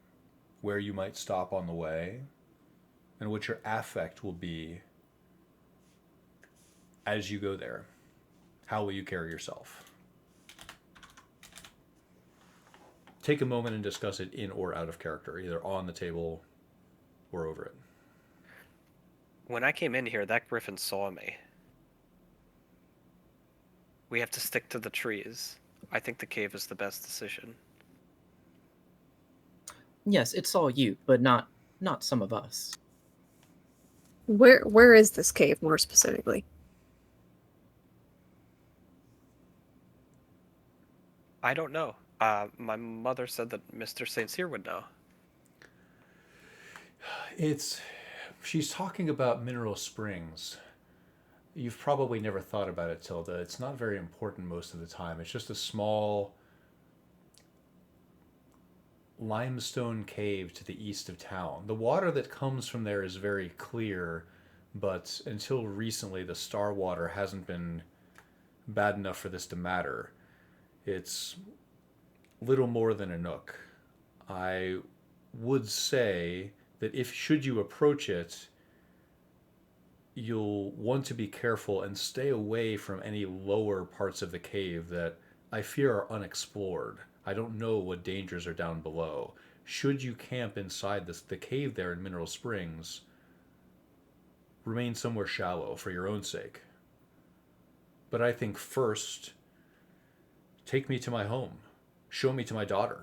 [SPEAKER 1] where you might stop on the way, and what your affect will be as you go there. How will you carry yourself? Take a moment and discuss it in or out of character, either on the table or over it.
[SPEAKER 2] When I came in here, that griffin saw me. We have to stick to the trees. I think the cave is the best decision.
[SPEAKER 3] Yes, it saw you, but not some of us.
[SPEAKER 6] Where is this cave more specifically?
[SPEAKER 2] I don't know. My mother said that Mr. St. Cyr would know.
[SPEAKER 1] She's talking about Mineral Springs. You've probably never thought about it, Tilda. It's not very important most of the time. It's just a small limestone cave to the east of town. The water that comes from there is very clear, but until recently the star water hasn't been bad enough for this to matter. It's little more than a nook. I would say that if should you approach it, you'll want to be careful and stay away from any lower parts of the cave that I fear are unexplored. I don't know what dangers are down below. Should you camp inside the cave there in Mineral Springs, remain somewhere shallow for your own sake. But I think first, take me to my home. Show me to my daughter.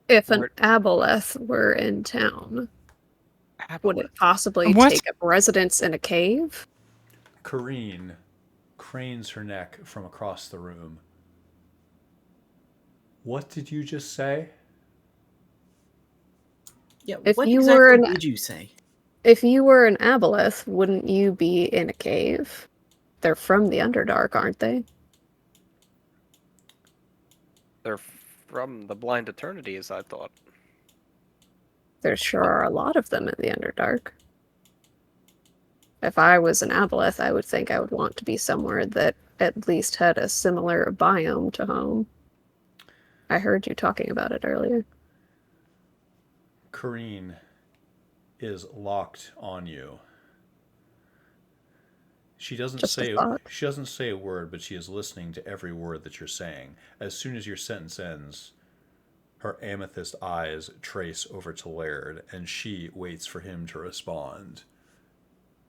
[SPEAKER 6] If an aboleth were in town, would it possibly
[SPEAKER 5] What?
[SPEAKER 6] take up residence in a cave?
[SPEAKER 1] Kareen cranes her neck from across the room. What did you just say?
[SPEAKER 3] Yeah,
[SPEAKER 6] If
[SPEAKER 3] what
[SPEAKER 6] you
[SPEAKER 3] exactly
[SPEAKER 6] were an-
[SPEAKER 3] did you say?
[SPEAKER 6] If you were an aboleth, wouldn't you be in a cave? They're from the Underdark, aren't they?
[SPEAKER 2] They're from the Blind Eternities, I thought.
[SPEAKER 6] There sure are a lot of them in the Underdark. If I was an aboleth, I would think I would want to be somewhere that at least had a similar biome to home. I heard you talking about it earlier.
[SPEAKER 1] Kareen is locked on you. She doesn't
[SPEAKER 6] Just a
[SPEAKER 1] say
[SPEAKER 6] thought.
[SPEAKER 1] she doesn't say a word, but she is listening to every word that you're saying. As soon as your sentence ends, her amethyst eyes trace over to Laird, and she waits for him to respond.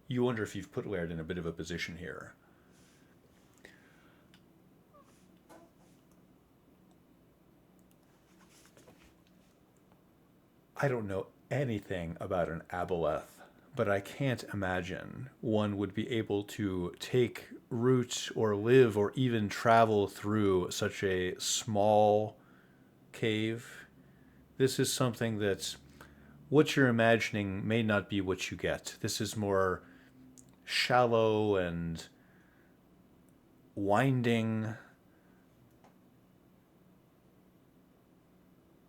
[SPEAKER 1] You wonder if you've put Laird in a bit of a position here. I don't know anything about an aboleth, but I can't imagine one would be able to take root or live or even travel through such a small cave. This is something that what you're imagining may not be what you get. This is more shallow and winding.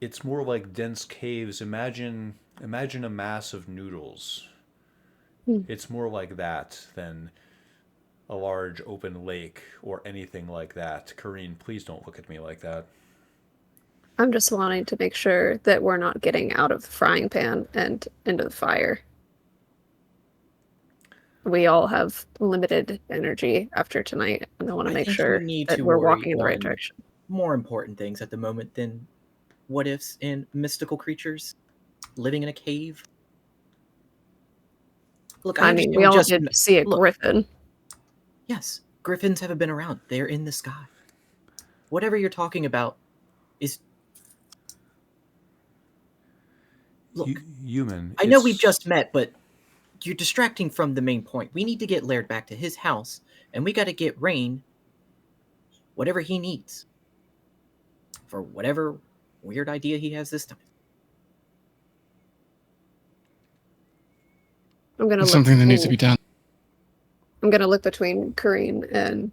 [SPEAKER 1] It's more like dense caves. Imagine a mass of noodles. It's more like that than a large open lake or anything like that. Kareen, please don't look at me like that.
[SPEAKER 6] I'm just wanting to make sure that we're not getting out of the frying pan and into the fire. We all have limited energy after tonight, and I want to
[SPEAKER 3] I
[SPEAKER 6] make
[SPEAKER 3] think
[SPEAKER 6] sure
[SPEAKER 3] you need
[SPEAKER 6] that
[SPEAKER 3] to
[SPEAKER 6] we're
[SPEAKER 3] worry
[SPEAKER 6] walking in the right
[SPEAKER 3] on
[SPEAKER 6] direction.
[SPEAKER 3] more important things at the moment than what ifs and mystical creatures living in a cave. Look,
[SPEAKER 6] I mean,
[SPEAKER 3] understand
[SPEAKER 6] we all
[SPEAKER 3] just
[SPEAKER 6] did see a
[SPEAKER 3] look.
[SPEAKER 6] griffin.
[SPEAKER 3] Yes, griffins haven't been around. They're in the sky. Whatever you're talking about is. Look,
[SPEAKER 1] Human.
[SPEAKER 3] I know we've just met, but you're distracting from the main point. We need to get Laird back to his house, and we got to get Rain whatever he needs. for whatever weird idea he has this time.
[SPEAKER 6] I'm gonna
[SPEAKER 5] It's
[SPEAKER 6] look.
[SPEAKER 5] something that needs to be done.
[SPEAKER 6] I'm gonna look between Kareen and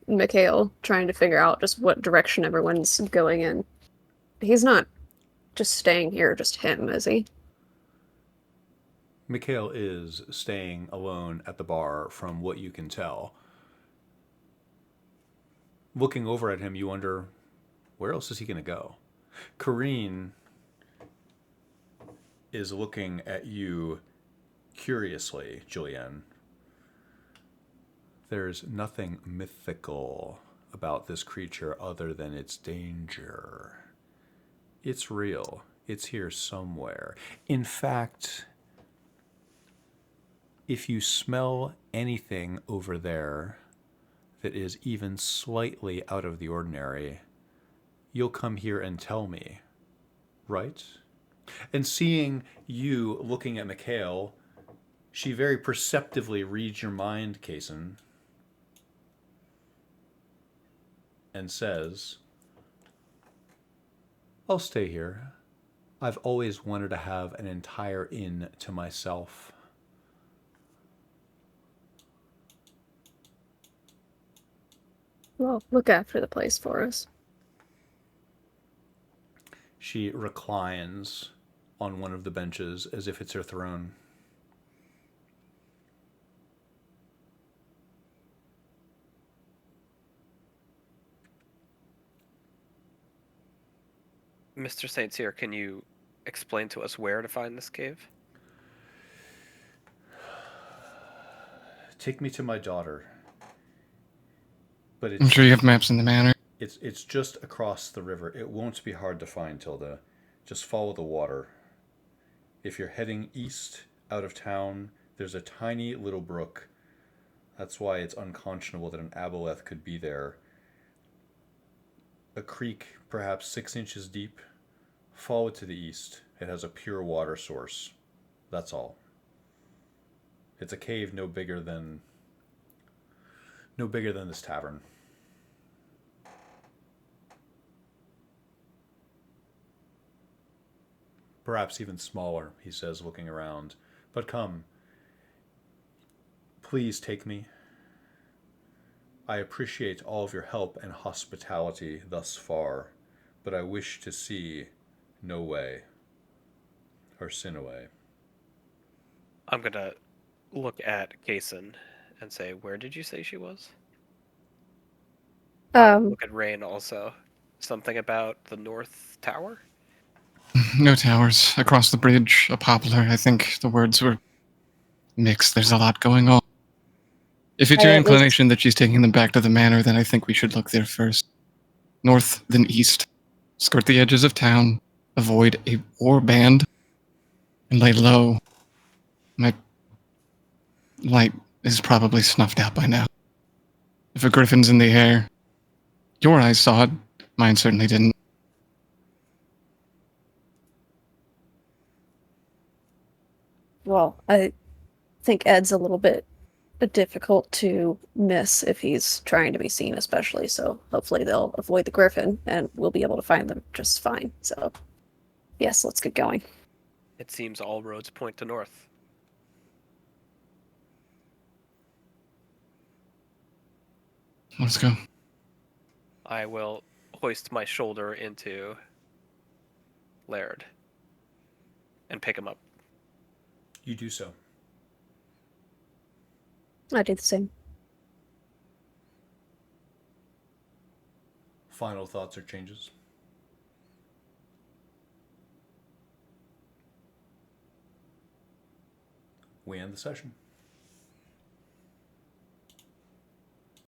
[SPEAKER 6] Mikhail, trying to figure out just what direction everyone's going in. He's not just staying here, just him, is he?
[SPEAKER 1] Mikhail is staying alone at the bar, from what you can tell. Looking over at him, you wonder, where else is he going to go? Kareen is looking at you curiously, Julianne. There's nothing mythical about this creature other than its danger. It's real. It's here somewhere. In fact, if you smell anything over there that is even slightly out of the ordinary, you'll come here and tell me, right? And seeing you looking at Mikhail, she very perceptively reads your mind, Kaysen, and says, I'll stay here. I've always wanted to have an entire inn to myself.
[SPEAKER 6] Well, look after the place for us.
[SPEAKER 1] She reclines on one of the benches as if it's her throne.
[SPEAKER 2] Mr. St. Cyr, can you explain to us where to find this cave?
[SPEAKER 1] Take me to my daughter. But
[SPEAKER 5] I'm sure you have maps in the manor.
[SPEAKER 1] It's just across the river. It won't be hard to find, Tilda. Just follow the water. If you're heading east out of town, there's a tiny little brook. That's why it's unconscionable that an aboleth could be there. A creek, perhaps 6 inches deep. Follow it to the east. It has a pure water source. That's all. It's a cave no bigger than this tavern. Perhaps even smaller, he says, looking around. But come, please take me. I appreciate all of your help and hospitality thus far, but I wish to see no way, or sin away.
[SPEAKER 2] I'm gonna look at Kaysen and say, where did you say she was? Look at Rain also. Something about the North Tower?
[SPEAKER 5] No towers. Across the bridge, a poplar. I think the words were mixed. There's a lot going on. If it's your inclination that she's taking them back to the manor, then I think we should look there first. North, then east. Skirt the edges of town. Avoid a war band. And lay low. My light is probably snuffed out by now. If a griffin's in the air, your eyes saw it. Mine certainly didn't.
[SPEAKER 6] Well, I think Ed's a little bit difficult to miss if he's trying to be seen, especially. So hopefully they'll avoid the griffin and we'll be able to find them just fine. So, yes, let's get going.
[SPEAKER 2] It seems all roads point to north.
[SPEAKER 5] Let's go.
[SPEAKER 2] I will hoist my shoulder into Laird and pick him up.
[SPEAKER 1] You do so.
[SPEAKER 6] I do the same.
[SPEAKER 1] Final thoughts or changes? We end the session.